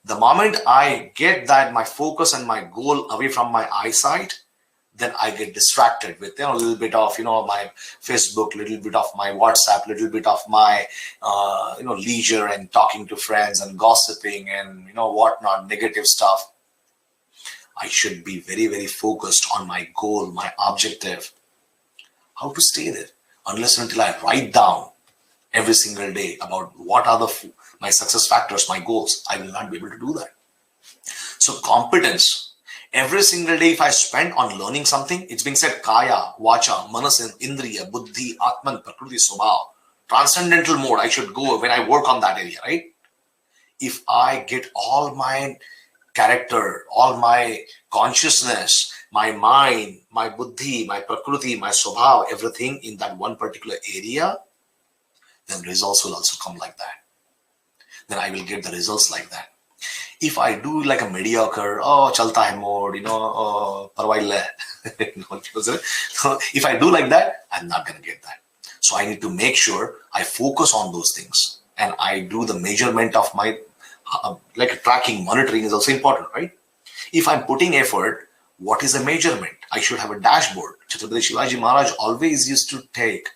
The moment I get that my focus and my goal away from my eyesight, then I get distracted with a little bit of my Facebook, little bit of my WhatsApp, little bit of my leisure and talking to friends and gossiping and whatnot, negative stuff. I should be very focused on my goal, my objective. How to stay there? Unless until I write down every single day about what are my success factors, my goals, I will not be able to do that. So competence. Every single day, if I spend on learning something, it's being said kaya, vacha, manas, indriya, buddhi, atman, prakriti, swabhav. Transcendental mode, I should go when I work on that area, right? If I get all my character, all my consciousness, my mind, my buddhi, my prakriti, my swabhav, everything in that one particular area, then results will also come like that. Then I will get the results like that. If I do like a mediocre, chalta hai mode, parvaile. If I do like that, I'm not going to get that. So I need to make sure I focus on those things and I do the measurement of my, like tracking, monitoring is also important, right? If I'm putting effort, what is the measurement? I should have a dashboard. Chhatrapati Shivaji Maharaj always used to take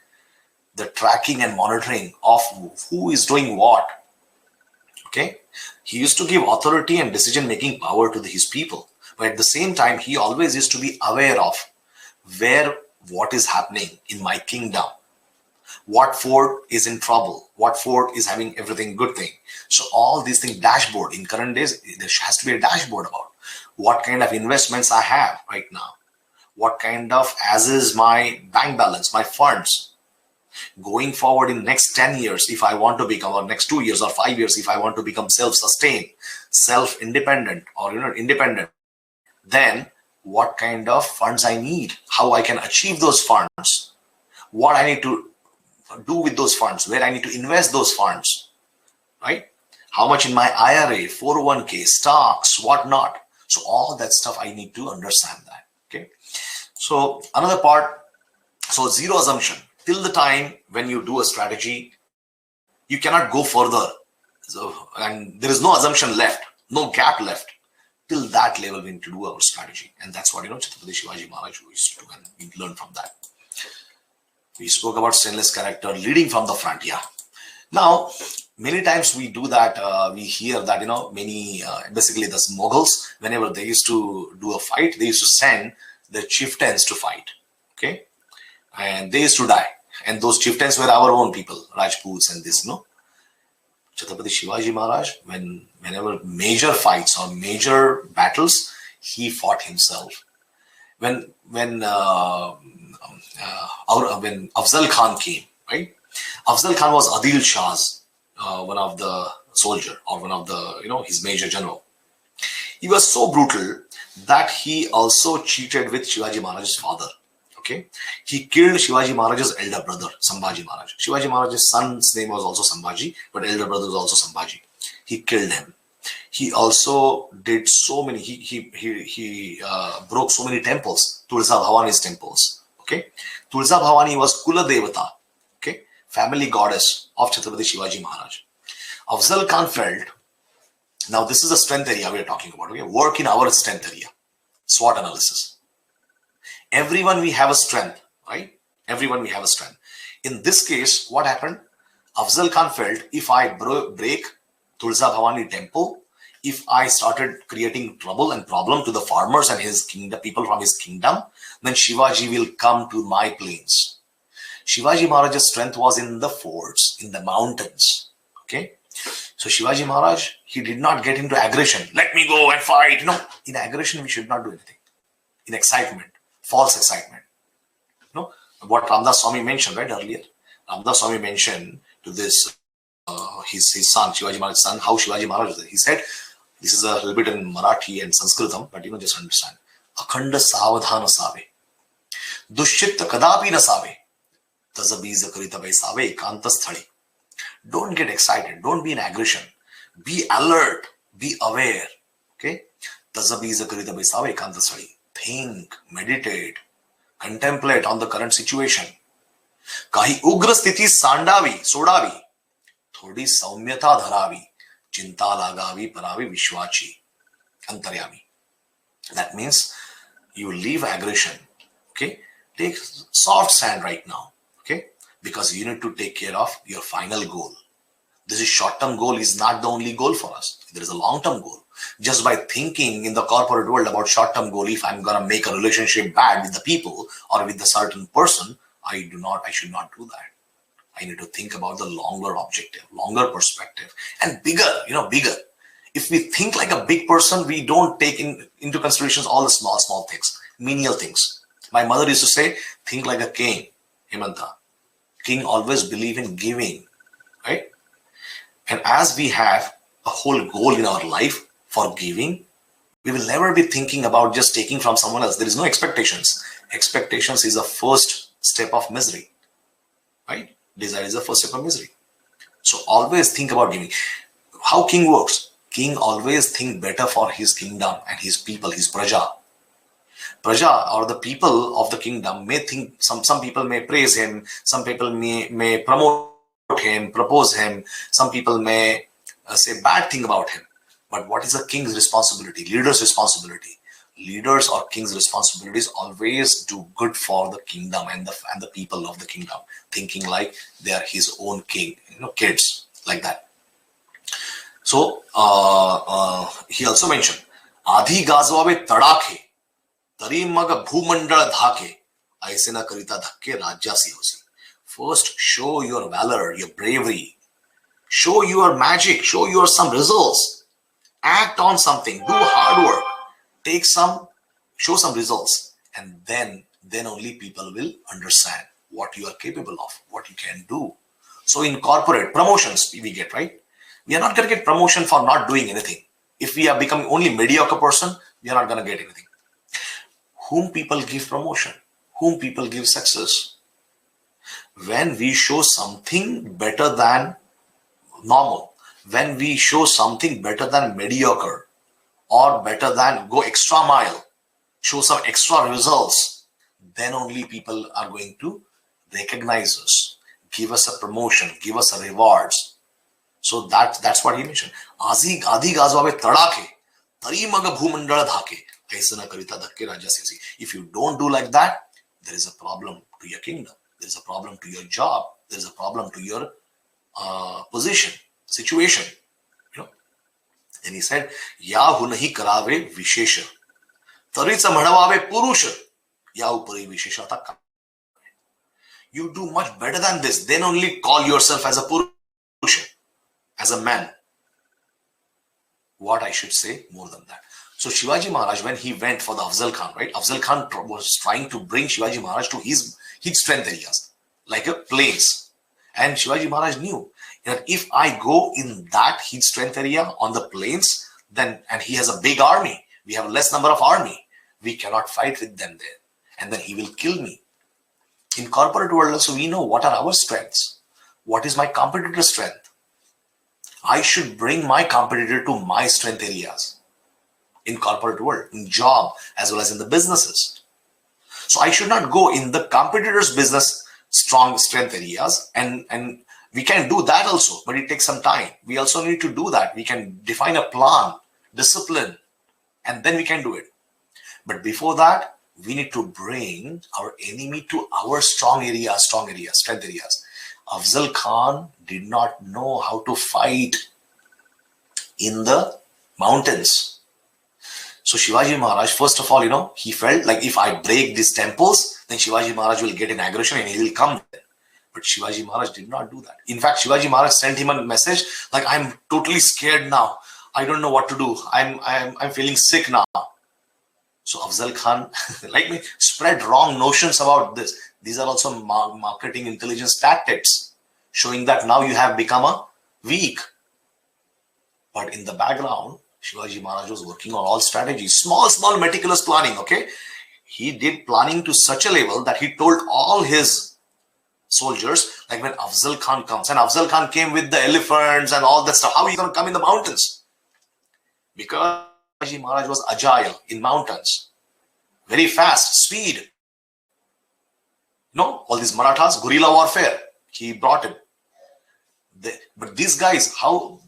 the tracking and monitoring of who is doing what. Okay, he used to give authority and decision-making power to his people, but at the same time, he always used to be aware of what is happening in my kingdom. What fort is in trouble? What fort is having everything good thing? So all these things, dashboard. In current days, there has to be a dashboard about what kind of investments I have right now. What kind of, as is my bank balance, my funds. Going forward in next 10 years, if I want to become, or next 2 years or 5 years, if I want to become self-sustained, self-independent, or independent, then what kind of funds I need, how I can achieve those funds, what I need to do with those funds, where I need to invest those funds, right? How much in my IRA, 401k, stocks, whatnot. So all that stuff I need to understand that. Okay. So another part, so zero assumption. Till the time when you do a strategy, you cannot go further. So, and there is no assumption left, no gap left. Till that level, we need to do our strategy. And that's what, Chhatrapati Shivaji Maharaj used to do, and we learned from that. We spoke about stainless character, leading from the front. Yeah. Now, many times we do that. We hear that, many, basically the Mughals, whenever they used to do a fight, they used to send the chieftains to fight. Okay. And they used to die. And those chieftains were our own people, Rajputs and this, Chhatrapati Shivaji Maharaj, whenever major fights or major battles, he fought himself. When Afzal Khan came, right? Afzal Khan was Adil Shah's one of the soldier, or one of the, his major general. He was so brutal that he also cheated with Shivaji Maharaj's father. Okay, he killed Shivaji Maharaj's elder brother, Sambhaji Maharaj. Shivaji Maharaj's son's name was also Sambhaji, but elder brother was also Sambhaji. He killed him. He also did so many. He broke so many temples, Tulsa Bhavani's temples. Okay, Tulsa Bhavani was Kula Devata, okay, family goddess of Chhatrapati Shivaji Maharaj. Afzal Khan felt, now this is a strength area we are talking about. Okay, work in our strength area, SWOT analysis. Everyone we have a strength, right? Everyone we have a strength. In this case, what happened? Afzal Khan felt, if I break Tulsa Bhavani temple, if I started creating trouble and problem to the farmers and his kingdom, people from his kingdom, then Shivaji will come to my plains. Shivaji Maharaj's strength was in the forts, in the mountains. Okay. So Shivaji Maharaj, he did not get into aggression. Let me go and fight. In aggression, we should not do anything. In excitement. False excitement. What Ramdas Swami mentioned right earlier. Ramdas Swami mentioned to this his son, Shivaji Maharaj's son, how Shivaji Maharaj, he said, this is a little bit in Marathi and Sanskritam, but just understand. Akhanda savadhana save. Dushchitta kadapi na save. Tazabiza karita bai save ekanta sthali. Don't get excited. Don't be in aggression. Be alert. Be aware. Okay? Tazabiza karita bai save ekanta sthali. Think, meditate, contemplate on the current situation. Kahi ugra sthiti sandavi, sodavi. Thodi saumyata dharavi. Chinta lagavi paravi vishwachi. Antaryami. That means you leave aggression. Okay? Take soft sand right now. Okay? Because you need to take care of your final goal. This is short-term goal is not the only goal for us. There is a long-term goal. Just by thinking in the corporate world about short-term goal, if I'm going to make a relationship bad with the people or with a certain person, I should not do that. I need to think about the longer objective, longer perspective, and bigger, bigger. If we think like a big person, we don't take into considerations all the small things, menial things. My mother used to say, think like a king, Hemanta. King always believe in giving, right? And as we have a whole goal in our life for giving, we will never be thinking about just taking from someone else. There is no expectations. Expectations is the first step of misery, right? Desire is the first step of misery. So always think about giving. How king works? King always think better for his kingdom and his people, his praja. Praja or the people of the kingdom may think, some people may praise him, some people may promote him, propose him, some people may say bad thing about him. But what is the king's responsibility, leader's responsibility? Leaders or king's responsibility is always do good for the kingdom and the people of the kingdom, thinking like they are his own king, kids like that. So he also mentioned, आधी गाजवावे तडाखे तरी मग भूमंडळ धाके ऐसे न करिता धक्के राज्यासी होसी. First, show your valor, your bravery, show your magic, show your some results, act on something, do hard work, show some results, and then only people will understand what you are capable of, what you can do. So in corporate promotions we get, right? We are not going to get promotion for not doing anything. If we are becoming only mediocre person, we are not going to get anything. Whom people give promotion, whom people give success, when we show something better than normal, when we show something better than mediocre, or better than go extra mile, show some extra results, then only people are going to recognize us, give us a promotion, give us a rewards. So that's what he mentioned. आधी गाजवावे तडाखे तरी मग भूमंडळ धाके ऐसे न करिता धक्के राज्यासी. If you don't do like that, there is a problem to your kingdom, there is a problem to your job, there is a problem to your position, situation. And he said, याहुनही करावे विशेष तरीच म्हणवावे पुरुष या उपरी विशेषता का. You do much better than this, then only call yourself as a purusha, as a man. What I should say more than that. So Shivaji Maharaj, when he went for the Afzal Khan, right? Afzal Khan was trying to bring Shivaji Maharaj to his strength areas, like a place. And Shivaji Maharaj knew that if I go in that heat strength area on the plains, then, and he has a big army, we have less number of army, we cannot fight with them there. And then he will kill me. In corporate world also, we know what are our strengths. What is my competitor's strength? I should bring my competitor to my strength areas in corporate world, in job, as well as in the businesses. So I should not go in the competitor's business strong strength areas, and we can do that also, but it takes some time. We also need to do that. We can define a plan, discipline, and then we can do it. But before that, we need to bring our enemy to our strong areas, strength areas. Afzal Khan did not know how to fight in the mountains. So Shivaji Maharaj, first of all, he felt like if I break these temples, then Shivaji Maharaj will get an aggression and he will come there. But Shivaji Maharaj did not do that. In fact, Shivaji Maharaj sent him a message like, I'm totally scared now. I don't know what to do. I'm feeling sick now. So Afzal Khan, like me, spread wrong notions about this. These are also marketing intelligence tactics, showing that now you have become a weak. But in the background, Shivaji Maharaj was working on all strategies, small meticulous planning, okay? He did planning to such a level that he told all his soldiers, like when Afzal Khan comes, and Afzal Khan came with the elephants and all that stuff, how are you going to come in the mountains? Because Shivaji Maharaj was agile in mountains, very fast, speed. All these Marathas, guerrilla warfare, he brought him. But these guys, how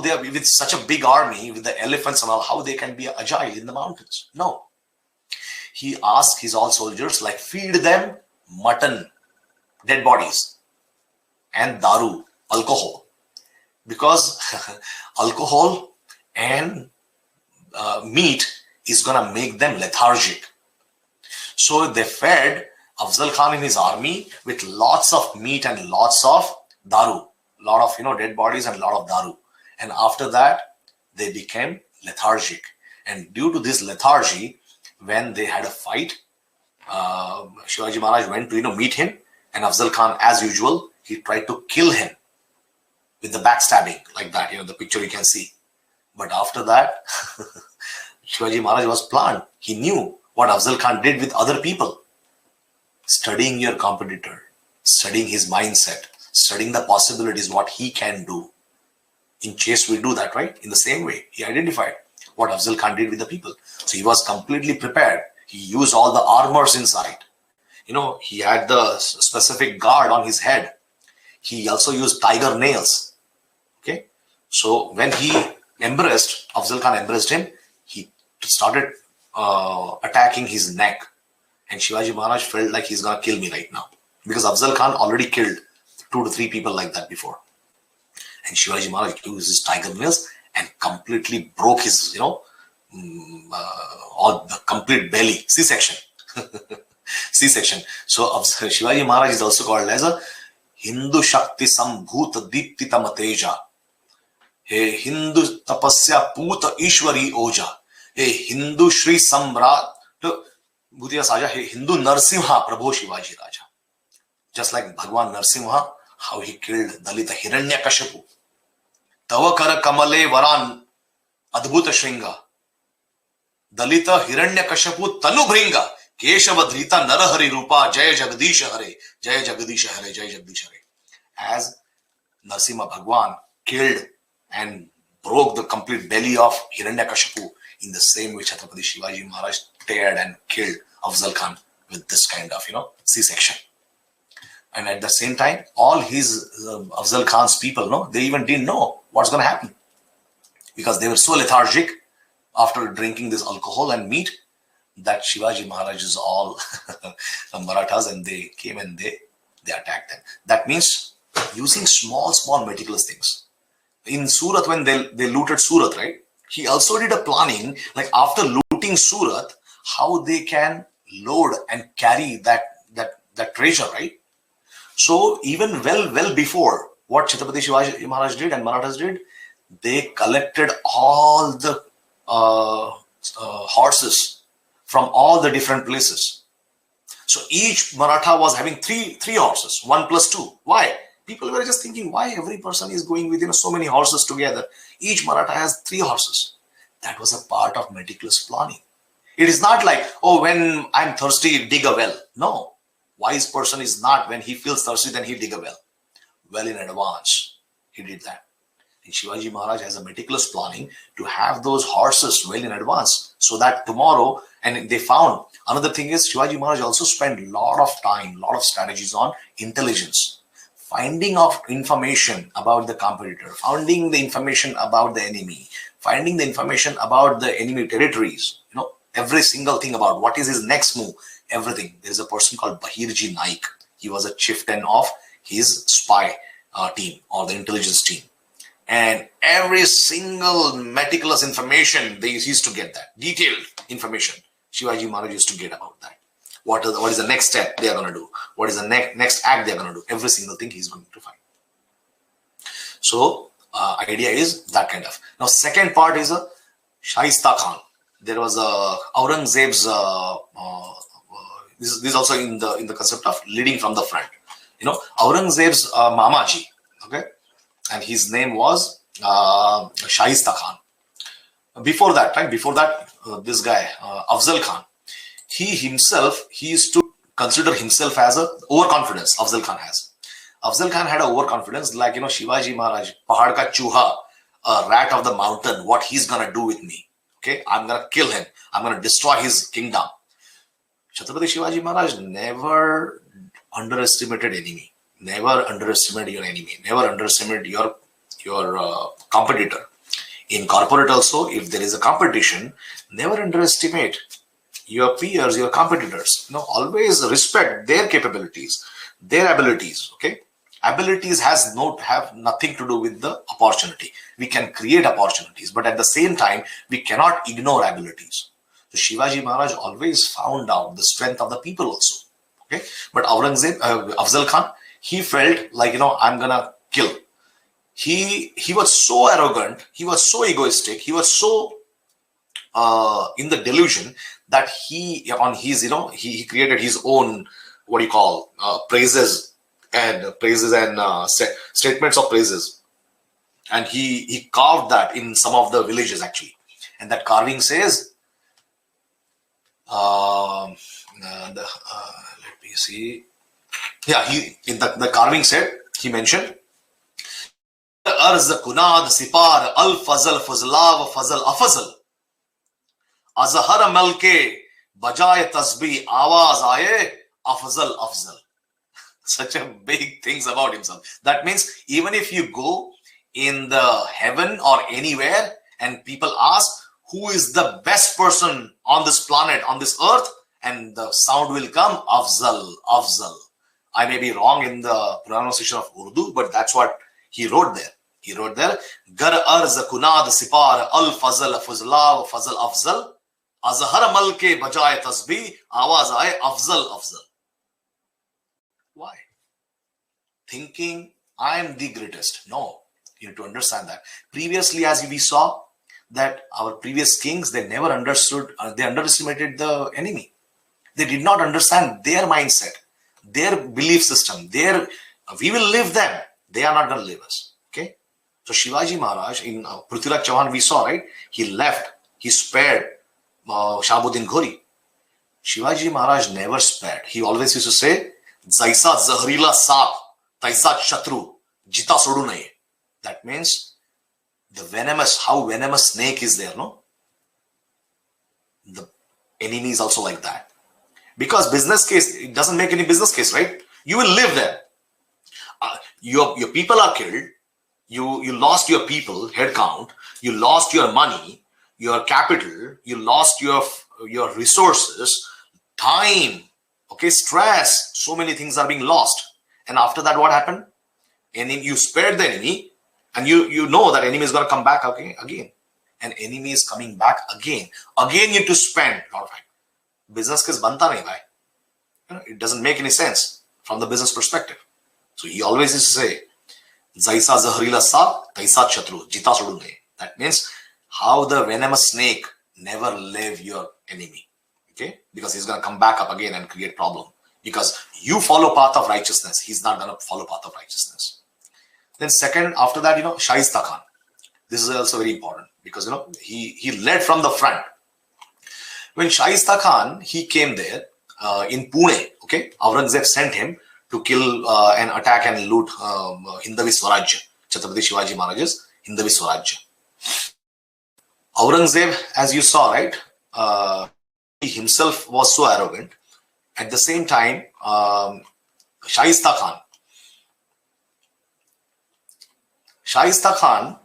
they are with such a big army, with the elephants and all, how they can be agile in the mountains? No. He asked his all soldiers, like, feed them mutton, dead bodies, and daru, alcohol. Because alcohol and meat is going to make them lethargic. So they fed Afzal Khan in his army with lots of meat and lots of daru, lot of dead bodies and lot of daru. And after that, they became lethargic. And due to this lethargy, when they had a fight, Shivaji Maharaj went to meet him, and Afzal Khan, as usual, he tried to kill him with the backstabbing, like that, the picture you can see. But after that, Shivaji Maharaj was planned. He knew what Afzal Khan did with other people. Studying your competitor, studying his mindset, studying the possibilities, what he can do. In chess, we do that, right? In the same way, he identified what Afzal Khan did with the people. So he was completely prepared. He used all the armors inside. He had the specific guard on his head. He also used tiger nails. Okay. So when Afzal Khan embraced him, he started attacking his neck. And Shivaji Maharaj felt like he's gonna kill me right now, because Afzal Khan already killed 2 to 3 people like that before. And Shivaji Maharaj used his tiger nails and completely broke his, all the complete belly, C-section. C-section. So Shivaji Maharaj is also called as a Hindu Shakti Sambhuta Dipti Tamateja. Hey Hindu Tapasya Puta Ishwari Oja. Hey Hindu Shri Samrat Bhutiya Saja. Hey Hindu Narsimha Prabhu Shivaji Raja. Just like Bhagwan Narsimha, how he killed Dalita Hiranyakashipu. Tavakara Kamale Varan Adbhuta Shringa. Dalita Hiranyakashipu Tanubringa. Keshavadrita Narahari Rupa Jaya Jagadish Hare. Jaya Jagadish Hare. Jaya Jagadish Hare. As Narsimha Bhagwan killed and broke the complete belly of Hiranyakashipu, in the same way Chhatrapati Shivaji Maharaj teared and killed Afzal Khan with this kind of, C-section. And at the same time, all his Afzal Khan's people, they even didn't know what's going to happen, because they were so lethargic after drinking this alcohol and meat that Shivaji Maharaj is all Marathas, and they came and they attacked them. That means using small meticulous things. In Surat, when they looted Surat, right? He also did a planning, like after looting Surat, how they can load and carry that treasure, right? So even well before what Chhatrapati Shivaji Maharaj did and Marathas did, they collected all the horses from all the different places. So each Maratha was having three horses, 1 + 2. Why? People were just thinking, why every person is going with so many horses together? Each Maratha has 3 horses. That was a part of meticulous planning. It is not like, oh, when I'm thirsty, dig a well. No. Wise person is not, when he feels thirsty, then he dig a well. Well in advance, he did that. And Shivaji Maharaj has a meticulous planning to have those horses well in advance, so that tomorrow, and they found, another thing is, Shivaji Maharaj also spent a lot of time, lot of strategies on intelligence. Finding of information about the competitor, finding the information about the enemy, finding the information about the enemy territories, every single thing about what is his next move, everything. There's a person called Bahirji Naik. He was a chieftain of his spy team or the intelligence team. And every single meticulous information, they used to get that. Detailed information, Shivaji Maharaj used to get about that. What is the next step they are going to do? What is the next act they are going to do? Every single thing he's going to find. So, idea is that kind of. Now, second part is a Shaista Khan. There was a Aurangzeb's. This is also in the concept of leading from the front. Aurangzeb's Mamaji. Okay, and his name was Shaista Khan. Before that, this guy Afzal Khan. He used to consider himself as a overconfidence. Afzal Khan has. Afzal Khan had a overconfidence, like Shivaji Maharaj, Pahad ka Chuha, a rat of the mountain. What he's gonna do with me? Okay, I'm gonna kill him. I'm gonna destroy his kingdom. Chhatrapati Shivaji Maharaj never underestimated enemy. Never underestimate your enemy. Never underestimate your competitor. In corporate also, if there is a competition, never underestimate your peers, your competitors. Always respect their capabilities, their abilities. Okay, abilities have nothing to do with the opportunity. We can create opportunities, but at the same time, we cannot ignore abilities. So Shivaji Maharaj always found out the strength of the people also. Okay, but Afzal Khan, he felt like I'm gonna kill. He was so arrogant. He was so egoistic. He was so in the delusion that he created his own praises and statements of praises, and he carved that in some of the villages actually, and that carving says, let me see, the carving said, he mentioned, Arz Kunad Sipar Al Fazal Fazlav Fazal Afazal Azhar Malke Bajaye Tasbih Awaz Aaye Afzal Afzal. Such a big things about himself. That means even if you go in the heaven or anywhere and people ask, who is the best person on this planet, on this earth, and the sound will come, Afzal, Afzal. I may be wrong in the pronunciation of Urdu, but that's what he wrote there. He wrote there, Gar arz kunad sipar al fazal fuzla fazal afzal, azhar mal ke bajaye tasbih, awaz aaye afzal afzal. Why? Thinking I am the greatest. No, you need to understand that. Previously, as we saw, that our previous kings, they never understood, they underestimated the enemy. They did not understand their mindset, their belief system, we will live them. They are not going to live us. Okay. So Shivaji Maharaj, in Prithviraj Chauhan, we saw, right? He left, he spared Shahabuddin Ghori. Shivaji Maharaj never spared. He always used to say, Jaisa Zahrila Saap, Taisa Shatru, Jita Sodu Nahi. That means how venomous snake is there, no? The enemy is also like that. Because business case, it doesn't make any business case, right? You will live there. Your people are killed. You lost your people, head count. You lost your money, your capital. You lost your resources, time, okay, stress. So many things are being lost. And after that, what happened? And you spared the enemy, and you know that enemy is going to come back again. And enemy is coming back again. Again, you need to spend a lot of time. Business case banta nahi bhai. It doesn't make any sense from the business perspective. So he always used to say, Jaisa Zahrila Sa, Taisa Chatru, Jita Sodu Nahi. That means how the venomous snake never leave your enemy. Okay? Because he's going to come back up again and create problem. Because you follow path of righteousness. He's not going to follow path of righteousness. Then second, after that, Shaista Khan. This is also very important because, he led from the front. When Shaista Khan, he came there in Pune, okay, Aurangzeb sent him to kill and attack and loot Hindavi Swarajya, Chhatrapati Shivaji Maharaj's Hindavi Swarajya. Aurangzeb, as you saw, right, he himself was so arrogant. At the same time, Shaista Khan,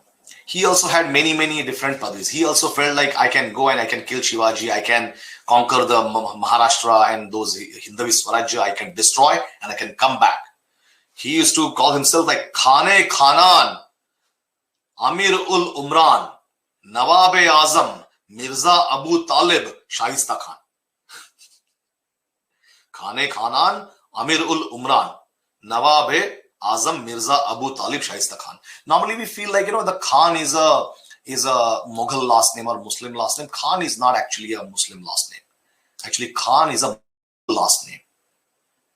he also had many different padvis. He also felt like I can go and I can kill Shivaji, I can conquer the Maharashtra and those Hindavi Swarajya, I can destroy and I can come back. He used to call himself like Khane Khanan, Amir ul Umran, Nawab-e Azam, Mirza Abu Talib, Shaista Khan. Khane Khanan, Amir ul Umran, Nawab-e Azam, Mirza Abu Talib, Shaista Khan. Normally we feel like, the Khan is a Mughal last name or Muslim last name. Khan is not actually a Muslim last name. Actually, Khan is a last name.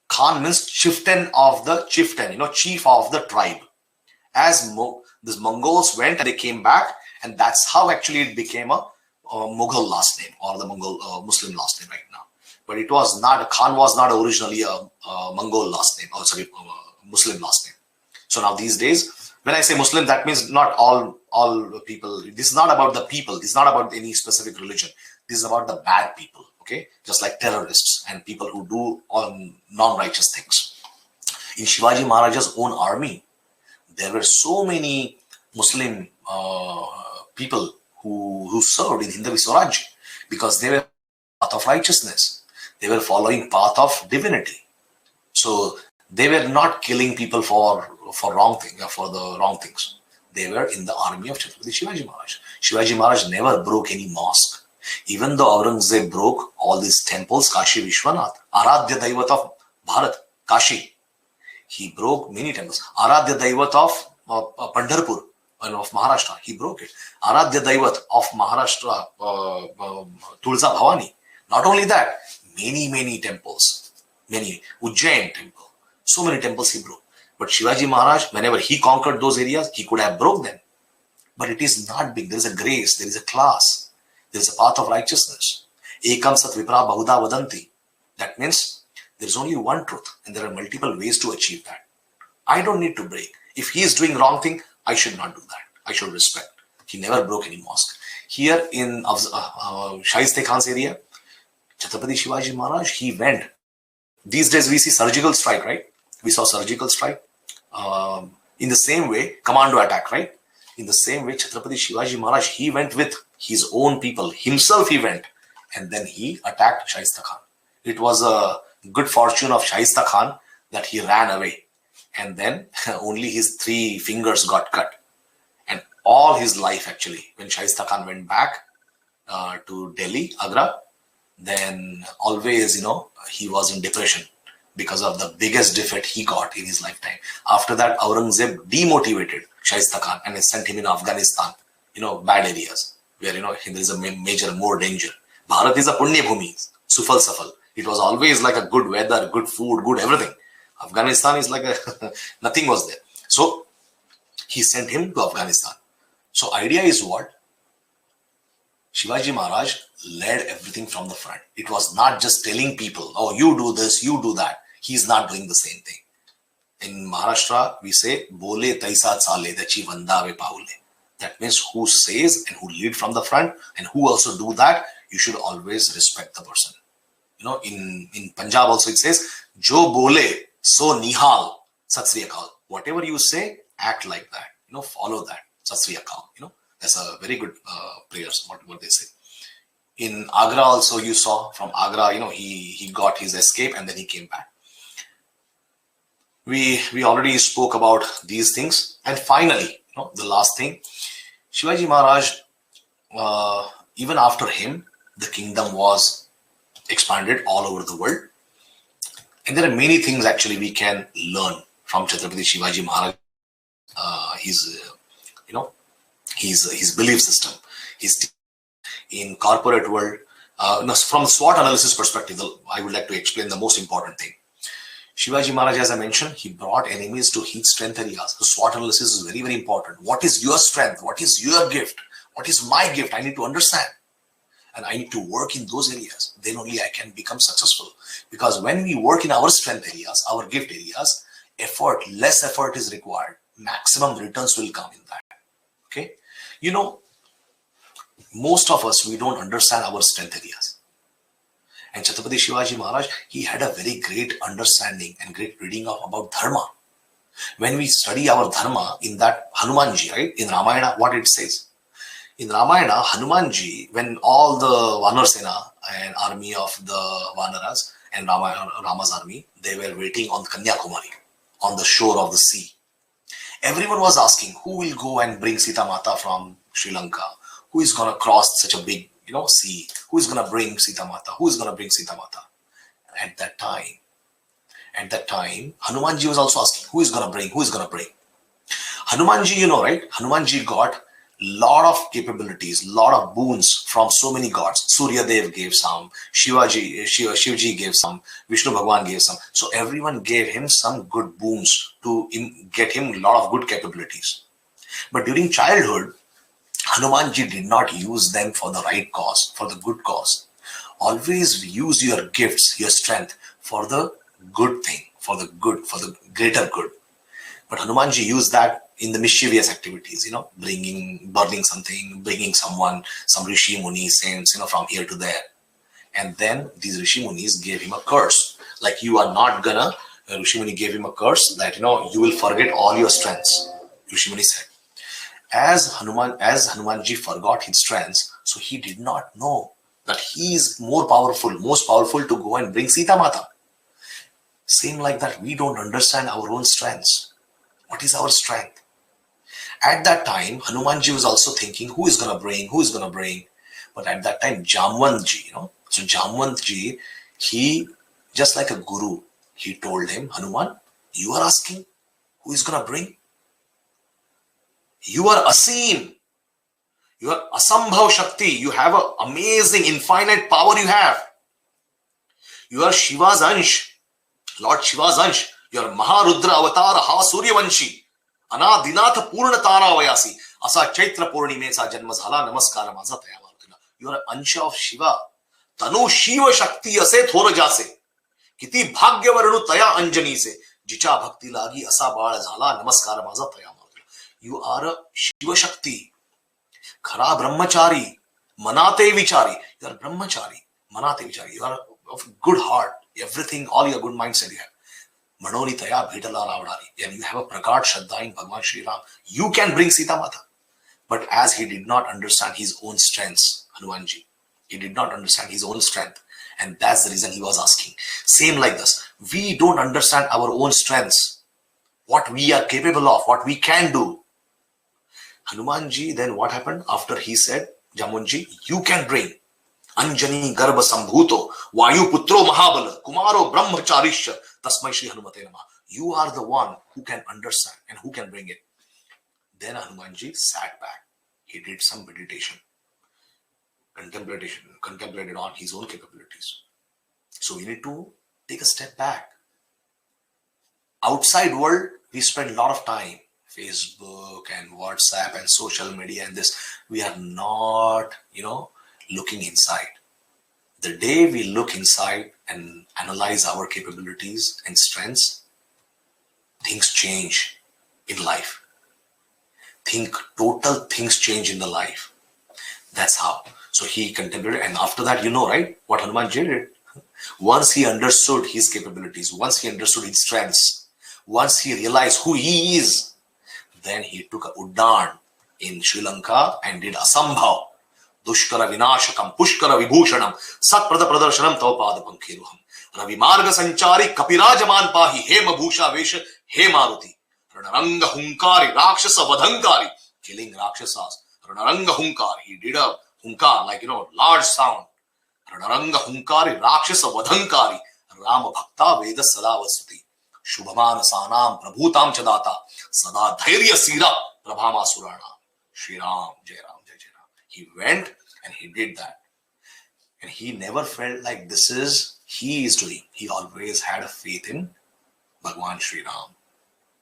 Khan means chieftain of the chieftain, chief of the tribe. As these Mongols went and they came back, and that's how actually it became a Mughal last name or the Muslim last name right now. But it was not, Khan was not originally a Mongol last name, Muslim last name. So now these days, when I say Muslim, that means not all people. This is not about the people. This is not about any specific religion. This is about the bad people, okay? Just like terrorists and people who do non-righteous things. In Shivaji Maharaj's own army, there were so many Muslim people who served in Hindavi Swaraj because they were path of righteousness. They were following path of divinity. So they were not killing people for the wrong things. They were in the army of Chhatrapati Shivaji Maharaj. Shivaji Maharaj never broke any mosque. Even though Aurangzeb broke all these temples, Kashi Vishwanath, Aradhya Daivat of Bharat, Kashi, he broke many temples. Aradhya Daivat of Pandharpur, of Maharashtra, he broke it. Aradhya Daivat of Maharashtra, Tulsa Bhavani. Not only that, many temples, many Ujjain temple. So many temples he broke. But Shivaji Maharaj, whenever he conquered those areas, he could have broke them. But it is not big. There is a grace. There is a class. There is a path of righteousness. Ekam sat vipra bahuda vadanti. That means there is only one truth and there are multiple ways to achieve that. I don't need to break. If he is doing wrong thing, I should not do that. I should respect. He never broke any mosque. Here in Shaiste Khan's area, Chhatrapati Shivaji Maharaj, he went. These days we see surgical strike, right? We saw surgical strike. In the same way, commando attack, right? In the same way, Chhatrapati Shivaji Maharaj, he went with his own people, himself he went, and then he attacked Shaista Khan. It was a good fortune of Shaista Khan that he ran away, and then only his 3 fingers got cut. And all his life, actually, when Shaista Khan went back to Delhi, Agra, then always, he was in depression because of the biggest defeat he got in his lifetime. After that, Aurangzeb demotivated Shaista Khan and sent him in Afghanistan, bad areas where, there is a major, more danger. Bharat is a Punya Bhumi, Sufal Safal. It was always like a good weather, good food, good everything. Afghanistan is like nothing was there. So he sent him to Afghanistan. So idea is what? Shivaji Maharaj led everything from the front. It was not just telling people, oh, you do this, you do that. He's not doing the same thing. In Maharashtra, we say, Bole taisa chale dachi vandave paule. That means who says and who lead from the front and who also do that, you should always respect the person. In Punjab also it says, Jo bole, so nihal, sat sri akal. Whatever you say, act like that. Follow that. Sat sri akal. That's a very good prayers, what they say. In Agra also you saw, from Agra, he got his escape and then he came back. We already spoke about these things. And finally, the last thing, Shivaji Maharaj, even after him, the kingdom was expanded all over the world. And there are many things actually we can learn from Chhatrapati Shivaji Maharaj, his belief system, his in corporate world. From SWOT analysis perspective, I would like to explain the most important thing. Shivaji Maharaj, as I mentioned, he brought enemies to his strength areas. The SWOT analysis is very, very important. What is your strength? What is your gift? What is my gift? I need to understand. And I need to work in those areas. Then only I can become successful. Because when we work in our strength areas, our gift areas, less effort is required. Maximum returns will come in that. Okay? Most of us, we don't understand our strength areas. And Chhatrapati Shivaji Maharaj, he had a very great understanding and great reading about dharma. When we study our dharma in that Hanumanji, right? In Ramayana, what it says? In Ramayana, Hanumanji, when all the Vanar Sena and army of the Vanaras and Rama's army, they were waiting on Kanyakumari, on the shore of the sea. Everyone was asking, who will go and bring Sita Mata from Sri Lanka? Who is going to cross such a big, sea? Who is going to bring Sita Mata? Who is going to bring Sita Mata? At that time, Hanumanji was also asking, who is going to bring? Who is going to bring? Hanumanji, right? Hanumanji got lot of capabilities, lot of boons from so many gods. Surya Dev gave some, Shivji gave some, Vishnu Bhagwan gave some. So everyone gave him some good boons to get him a lot of good capabilities. But during childhood, Hanumanji did not use them for the right cause, for the good cause. Always use your gifts, your strength for the good thing, for the good, for the greater good. But Hanumanji used that in the mischievous activities, burning something, bringing someone, some Rishi Muni saints, from here to there. And then these Rishi Munis gave him a curse. Like you are not gonna, Rishi Muni gave him a curse that, you will forget all your strengths. Rishi Muni said. As Hanumanji forgot his strengths, so he did not know that he is most powerful to go and bring Sita Mata. Same like that, we don't understand our own strengths. What is our strength? At that time, Hanumanji was also thinking, who is going to bring? But at that time, Jamwantji, so Jamwantji, he, just like a guru, he told him, Hanuman, you are asking, who is going to bring? You are Asim. You are Asambhav Shakti. You have an amazing, infinite power you have. You are Shiva's Ansh, Lord Shiva's Ansh. You are Maharudra Avatar Ha Suryavanshi. Anadinatha Purna Tara Vayasi. Asa Chaitra Purnime Sa Janmazhala Namaskara Maza Tayamartuna. You are Ansha of Shiva. Tanu Shiva Shakti Ase Thora Jase. Kiti Bhagya Varanu Taya Anjani Se. Jicha Bhakti Lagi Asa Bala Zhala Namaskara Maza Tayamartuna. You are a Shiva Shakti. Khara Brahmachari. Manate Vichari. You are Brahmachari. Manate Vichari. You are of good heart. Everything, all your good mindset you have. Manoni Taya Bhitala Ravadari. And you have a Prakat Shraddha in Bhagwan Shri Ram. You can bring Sita Mata. But as he did not understand his own strengths, Hanumanji, he did not understand his own strength. And that's the reason he was asking. Same like this. We don't understand our own strengths, what we are capable of, what we can do. Hanumanji, then what happened? After he said, Jamunji, you can bring Anjani Garbha Sambhuto, Vayu Putro Mahabala, Kumaro Brahmacharisha, Tasmai Shri Hanumate Namah. You are the one who can understand and who can bring it. Then Hanumanji sat back. He did some meditation, contemplated on his own capabilities. So we need to take a step back. Outside world, we spend a lot of time, Facebook and WhatsApp and social media and this. We are not, looking inside. The day we look inside and analyze our capabilities and strengths, things change in life. Total things change in the life. That's how. So he contemplated, and after that, right, what Hanumanji did. Once he understood his capabilities, once he understood his strengths, once he realized who he is, then he took a Uddan in Sri Lanka and did Asambhav. Dushkara Vinashakam, Pushkara Vibhushanam, Satprada Pradarshanam Taupada Pankhiruham, Ravi Marga Sanchari, Kapirajaman Pahi, Hema Bhusha Vesha, He Maruti, Ranaranga Hunkari, Rakshasa Vadhankari, killing Rakshasas. Ranaranga Hunkari, he did a Hunkar, large sound. Ranaranga Hunkari, Rakshasa Vadhankari, Rama Bhakta Veda Sadavasuti, Shubhamana Sanam, Prabhutam Chadata, Sada Dhairya Sira, Prabhama Surana, Shri Ram, Jai Ram. He went and he did that. And he never felt like this is he is doing. He always had a faith in Bhagwan Shri Ram.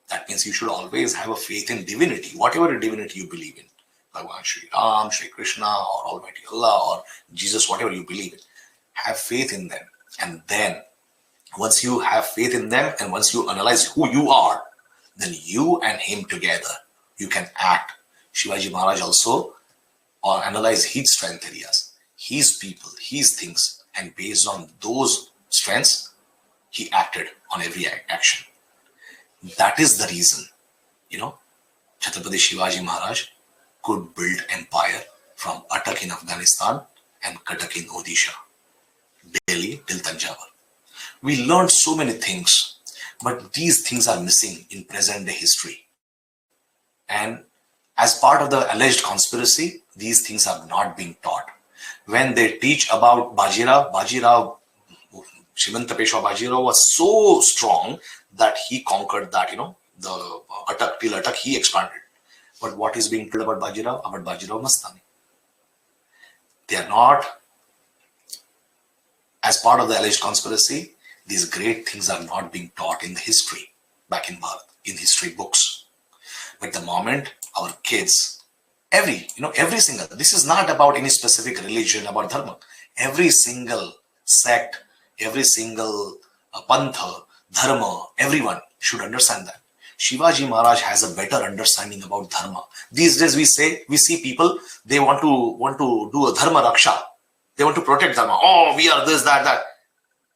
That means you should always have a faith in divinity, whatever divinity you believe in. Bhagwan Shri Ram, Shri Krishna, or Almighty Allah, or Jesus, whatever you believe in. Have faith in them. And then, once you have faith in them and once you analyze who you are, then you and him together, you can act. Shivaji Maharaj also analyze his strength areas, his people, his things, and based on those strengths, he acted on every action. That is the reason, Chhatrapati Shivaji Maharaj could build empire from Attak in Afghanistan and Cuttack in Odisha, Delhi till Tanjavur. We learned so many things, but these things are missing in present day history. And as part of the alleged conspiracy, these things are not being taught. When they teach about Bajirao, Shrimanta Peshwa Bajirao was so strong that he conquered that, the Attak till Attak, he expanded. But what is being told about Bajirao? About Bajirao Mastani. They are not, as part of the alleged conspiracy, these great things are not being taught in the history back in Bharat, in history books. But the moment our kids, every single, this is not about any specific religion, about dharma. Every single sect, every single pantha, dharma, everyone should understand that. Shivaji Maharaj has a better understanding about dharma. These days we see people, they want to do a dharma raksha. They want to protect dharma. Oh, we are this, that.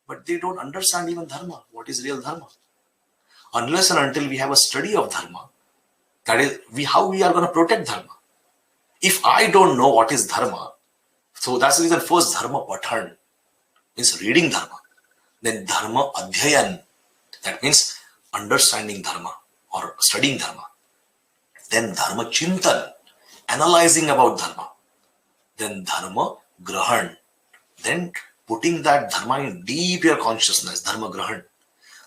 But they don't understand even dharma. What is real dharma? Unless and until we have a study of dharma, that is how we are going to protect dharma. If I don't know what is dharma, so that's the reason first dharma pathan means reading dharma. Then dharma adhyayan, that means understanding dharma or studying dharma. Then dharma chintan, analyzing about dharma. Then dharma grahan, then putting that dharma in deep your consciousness, dharma grahan.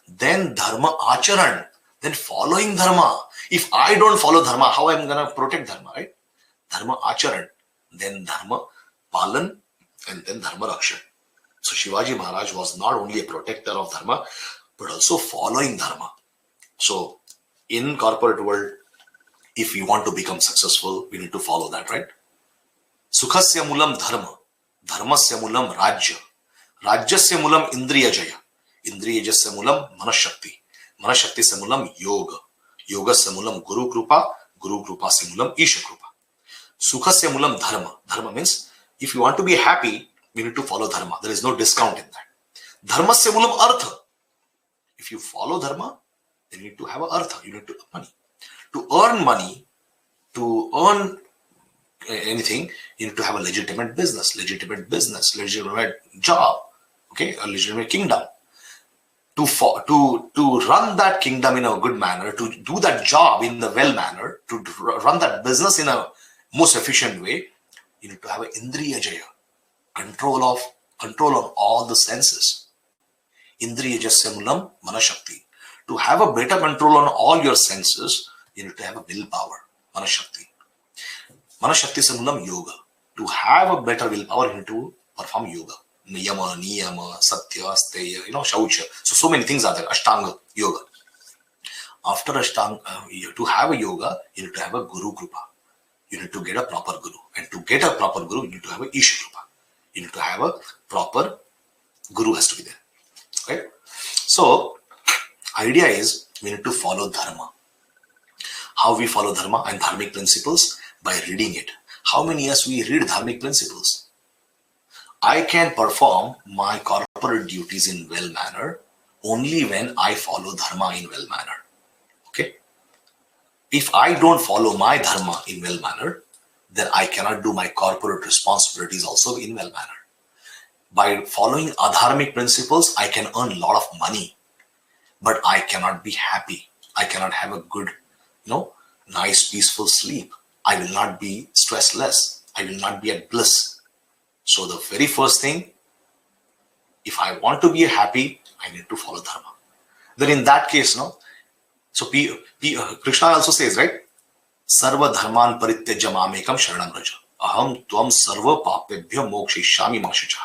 Then dharma acharan, then following dharma. If I don't follow dharma, how am I going to protect dharma, right? Dharma acharan, then dharma palan, and then dharma rakshan. So Shivaji Maharaj was not only a protector of dharma, but also following dharma. So in corporate world, if we want to become successful, we need to follow that, right? Sukhasya mulam dharma, dharmasya mulam rajya, rajyasya mulam indriya jaya, indriyajasya mulam manashakti, manashaktisya mulam yoga, yogasya mulam guru kripa, guru kripasya mulam isha kripa. Sukhasya mulam dharma, dharma means if you want to be happy, we need to follow dharma. There is no discount in that. Dharmasya mulam artha. If you follow dharma, then you need to have an artha. You need to earn money. To earn money, to earn anything, you need to have a legitimate business, legitimate job, okay, a legitimate kingdom. To run that kingdom in a good manner, to do that job in the well manner, to run that business in a most efficient way, you need to have an indriya jaya, control on all the senses. Indriya jasya mulam manashakti. To have a better control on all your senses, you need to have a willpower, manashakti. Manashakti se mulam yoga. To have a better willpower, you need to perform yoga. Niyama, Satya, Asteya, Shaucha. So many things are there. Ashtanga yoga. After Ashtanga, to have a yoga, you need to have a Guru Krupa. You need to get a proper Guru. And to get a proper Guru, you need to have a Isha Krupa. You need to have a proper Guru has to be there. Right? So, idea is we need to follow Dharma. How we follow Dharma and Dharmic principles? By reading it. How many years we read Dharmic principles? I can perform my corporate duties in well manner only when I follow Dharma in well manner. Okay? If I don't follow my Dharma in well manner, then I cannot do my corporate responsibilities also in well manner. By following adharmic principles, I can earn a lot of money, but I cannot be happy. I cannot have a good, nice, peaceful sleep. I will not be stressless. I will not be at bliss. So the very first thing, if I want to be happy, I need to follow Dharma. Then in that case, so Krishna also says, right? Sarva dharman parityajya mamekam sharanam raja. Aham tvam sarva papebhyo mokshishami mashicha.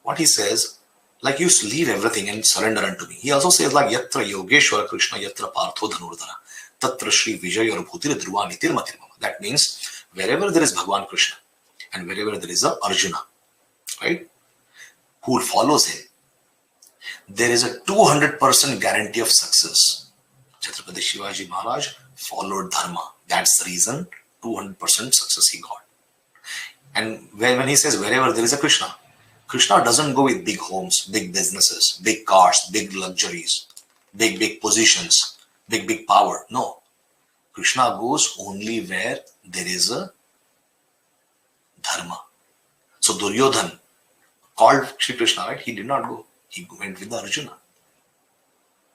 What he says, like you leave everything and surrender unto me. He also says like yatra yogeshwara Krishna yatra partho dhanurdhara tatra shri vijayar bhutir dhruva nitir matirmama. That means wherever there is Bhagwan Krishna, and wherever there is a Arjuna, right, who follows him, there is a 200% guarantee of success. Chhatrapati Shivaji Maharaj followed Dharma. That's the reason 200% success he got. And when he says wherever there is a Krishna, Krishna doesn't go with big homes, big businesses, big cars, big luxuries, big positions, big power. No. Krishna goes only where there is a Dharma. So Duryodhan called Shri Krishna, right? He did not go. He went with Arjuna.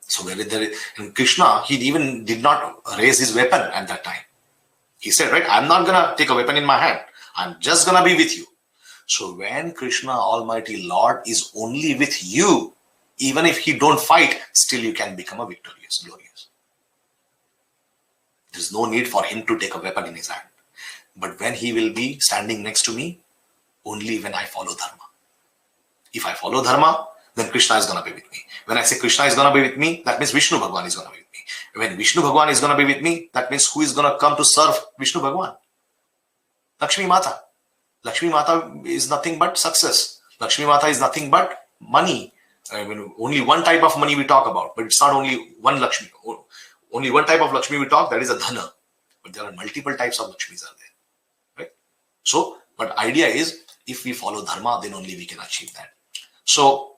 So where there is, and Krishna, he even did not raise his weapon at that time. He said, right, I'm not going to take a weapon in my hand. I'm just going to be with you. So when Krishna, Almighty Lord, is only with you, even if he don't fight, still you can become a victorious, glorious. There's no need for him to take a weapon in his hand. But when he will be standing next to me, only when I follow Dharma. If I follow Dharma, then Krishna is going to be with me. When I say Krishna is going to be with me, that means Vishnu Bhagwan is going to be with me. When Vishnu Bhagwan is going to be with me, that means who is going to come to serve Vishnu Bhagwan? Lakshmi Mata. Lakshmi Mata is nothing but success. Lakshmi Mata is nothing but money. Only one type of money we talk about, but it's not only one Lakshmi. Only one type of Lakshmi we talk, that is a Dhana. But there are multiple types of Lakshmis are there. Right? So, but idea is, if we follow Dharma, then only we can achieve that. So,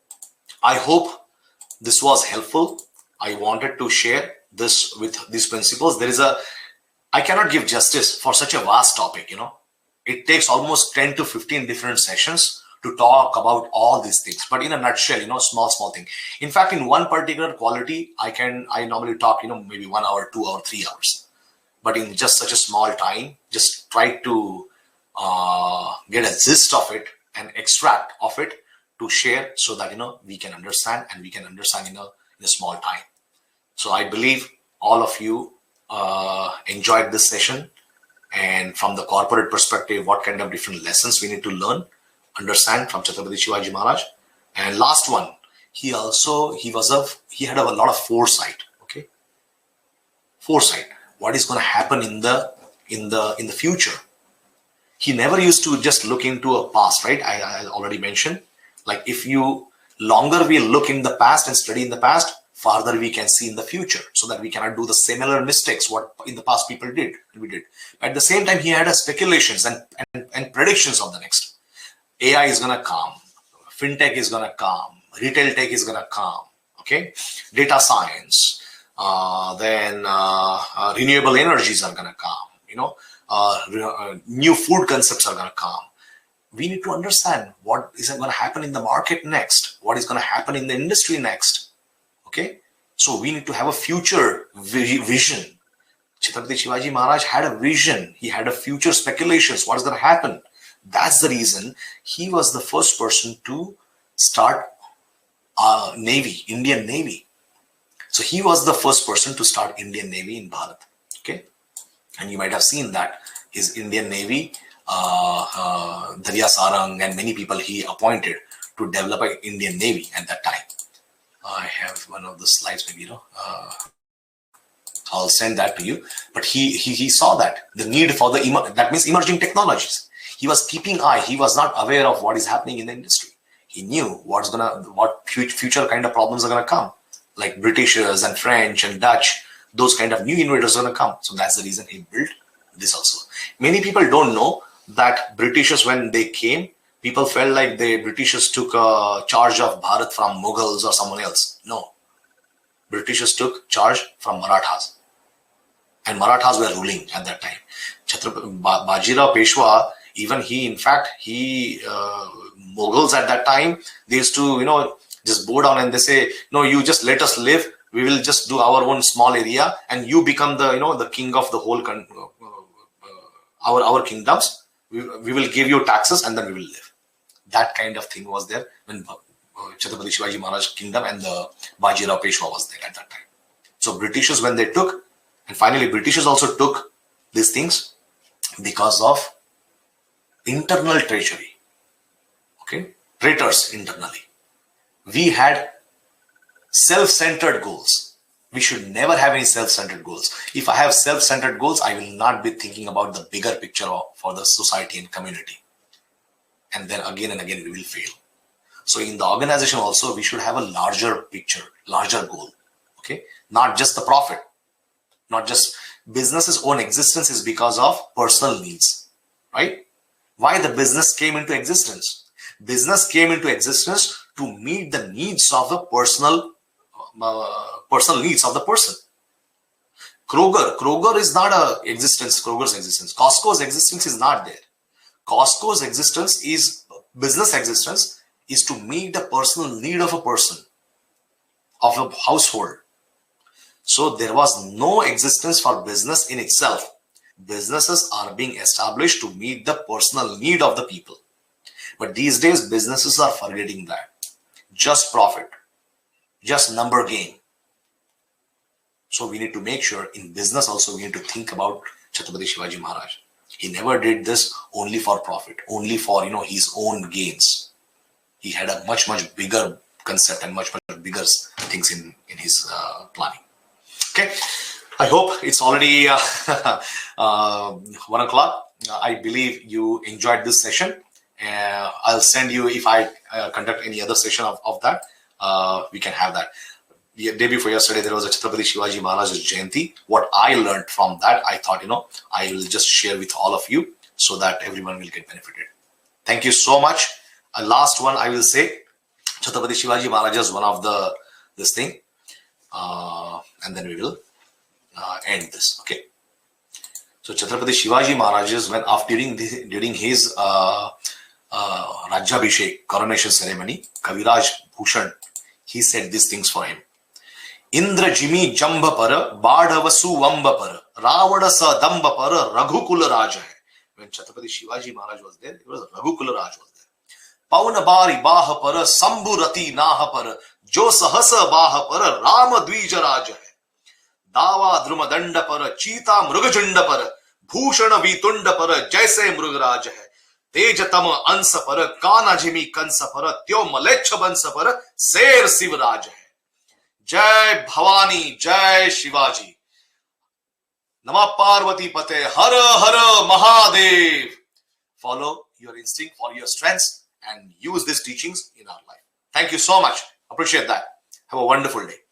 I hope this was helpful. I wanted to share this with these principles. I cannot give justice for such a vast topic, It takes almost 10 to 15 different sessions to talk about all these things. But in a nutshell, small thing. In fact, in one particular quality, I normally talk, maybe 1 hour, 2 hours, 3 hours. But in just such a small time, just try to get a gist of it and extract of it to share so that, we can understand, and we can understand in a small time. So I believe all of you enjoyed this session. And from the corporate perspective, what kind of different lessons we need to learn, understand from Chhatrapati Shivaji Maharaj. And last one, he had a lot of foresight. Okay, foresight. What is going to happen in the future? He never used to just look into a past, right? I already mentioned. Like if you longer we look in the past and study in the past, farther we can see in the future, so that we cannot do the similar mistakes what in the past people did and we did. At the same time, he had speculations and predictions of the next. AI is going to come, fintech is going to come, retail tech is going to come, okay, data science, then renewable energies are going to come, new food concepts are going to come. We need to understand what is going to happen in the market next, what is going to happen in the industry next. Okay, so we need to have a future vision. Chhatrapati Shivaji Maharaj had a vision. He had a future speculations. What is going to happen? That's the reason he was the first person to start Navy, Indian Navy. So he was the first person to start Indian Navy in Bharat. Okay, and you might have seen that his Indian Navy, Darya Sarang and many people he appointed to develop an Indian Navy at that time. I have one of the slides, maybe, I'll send that to you. But he saw that the need for that means emerging technologies. He was keeping eye. He was not aware of what is happening in the industry. He knew what future kind of problems are gonna come, like Britishers and French and Dutch. Those kind of new invaders are gonna come. So that's the reason he built this also. Many people don't know that Britishers, when they came, people felt like the Britishers took charge of Bharat from Mughals or someone else. No, Britishers took charge from Marathas, and Marathas were ruling at that time. Bajirao Peshwa, even Mughals at that time, they used to just bow down and they say, no, you just let us live. We will just do our own small area, and you become the king of the whole our kingdoms. We will give you taxes, and then we will live. That kind of thing was there when Chhatrapati Shivaji Maharaj kingdom and the Bajirao Peshwa was there at that time. So Britishers, when they took, and finally Britishers also took these things because of internal treachery. Okay, traitors internally. We had self-centered goals. We should never have any self-centered goals. If I have self-centered goals, I will not be thinking about the bigger picture for the society and community. And then again and again, we will fail. So in the organization also, we should have a larger picture, larger goal. Okay, not just the profit, not just business's own existence is because of personal needs, right? Why the business came into existence? Business came into existence to meet the needs of the personal needs of the person. Kroger is not Kroger's existence. Costco's existence is not there. Costco's existence is business existence is to meet the personal need of a person, of a household. So there was no existence for business in itself. Businesses are being established to meet the personal need of the people. But these days, businesses are forgetting that. Just profit, just number game. So we need to make sure in business also we need to think about Chhatrapati Shivaji Maharaj. He never did this only for profit, only for his own gains. He had a much bigger concept and much bigger things in his planning. Okay, I hope it's already 1 o'clock. I believe you enjoyed this session. I'll send you, if I conduct any other session of that, we can have that. The day before yesterday, there was a Chhatrapati Shivaji Maharaj's Jayanti. What I learned from that, I thought, I will just share with all of you so that everyone will get benefited. Thank you so much. Last one, I will say, Chhatrapati Shivaji Maharaj is one of this thing. And then we will end this. Okay. So Chhatrapati Shivaji Maharaj is during his Rajyabhishek coronation ceremony, Kaviraj Bhushan, he said these things for him. Indra Jimi Jamba Para, Badavasu Vamba Para, Ravada Sa Damba Para, Raghukula Raja. When Chhatrapati Shivaji Maharaj was there, it was Raghukula Raj was there. Paunabari Baha Para, Samburati Naha Para, Jo Sahasa Baha Para, Rama Dvija Raja. Dava Drumadanda Para, Cheeta Mrugajunda Para, Bhushana Vitunda Para, Jaise Mrugaraj. Tejatama Ansa Para, Kana Jimi Kansa Para, Tyo Malecha Bansa Para, Ser Sivaraj. Jai Bhavani, Jai Shivaji. Nama Parvati Pate, Hara Hara Mahadev. Follow your instinct, follow your strengths, and use these teachings in our life. Thank you so much. Appreciate that. Have a wonderful day.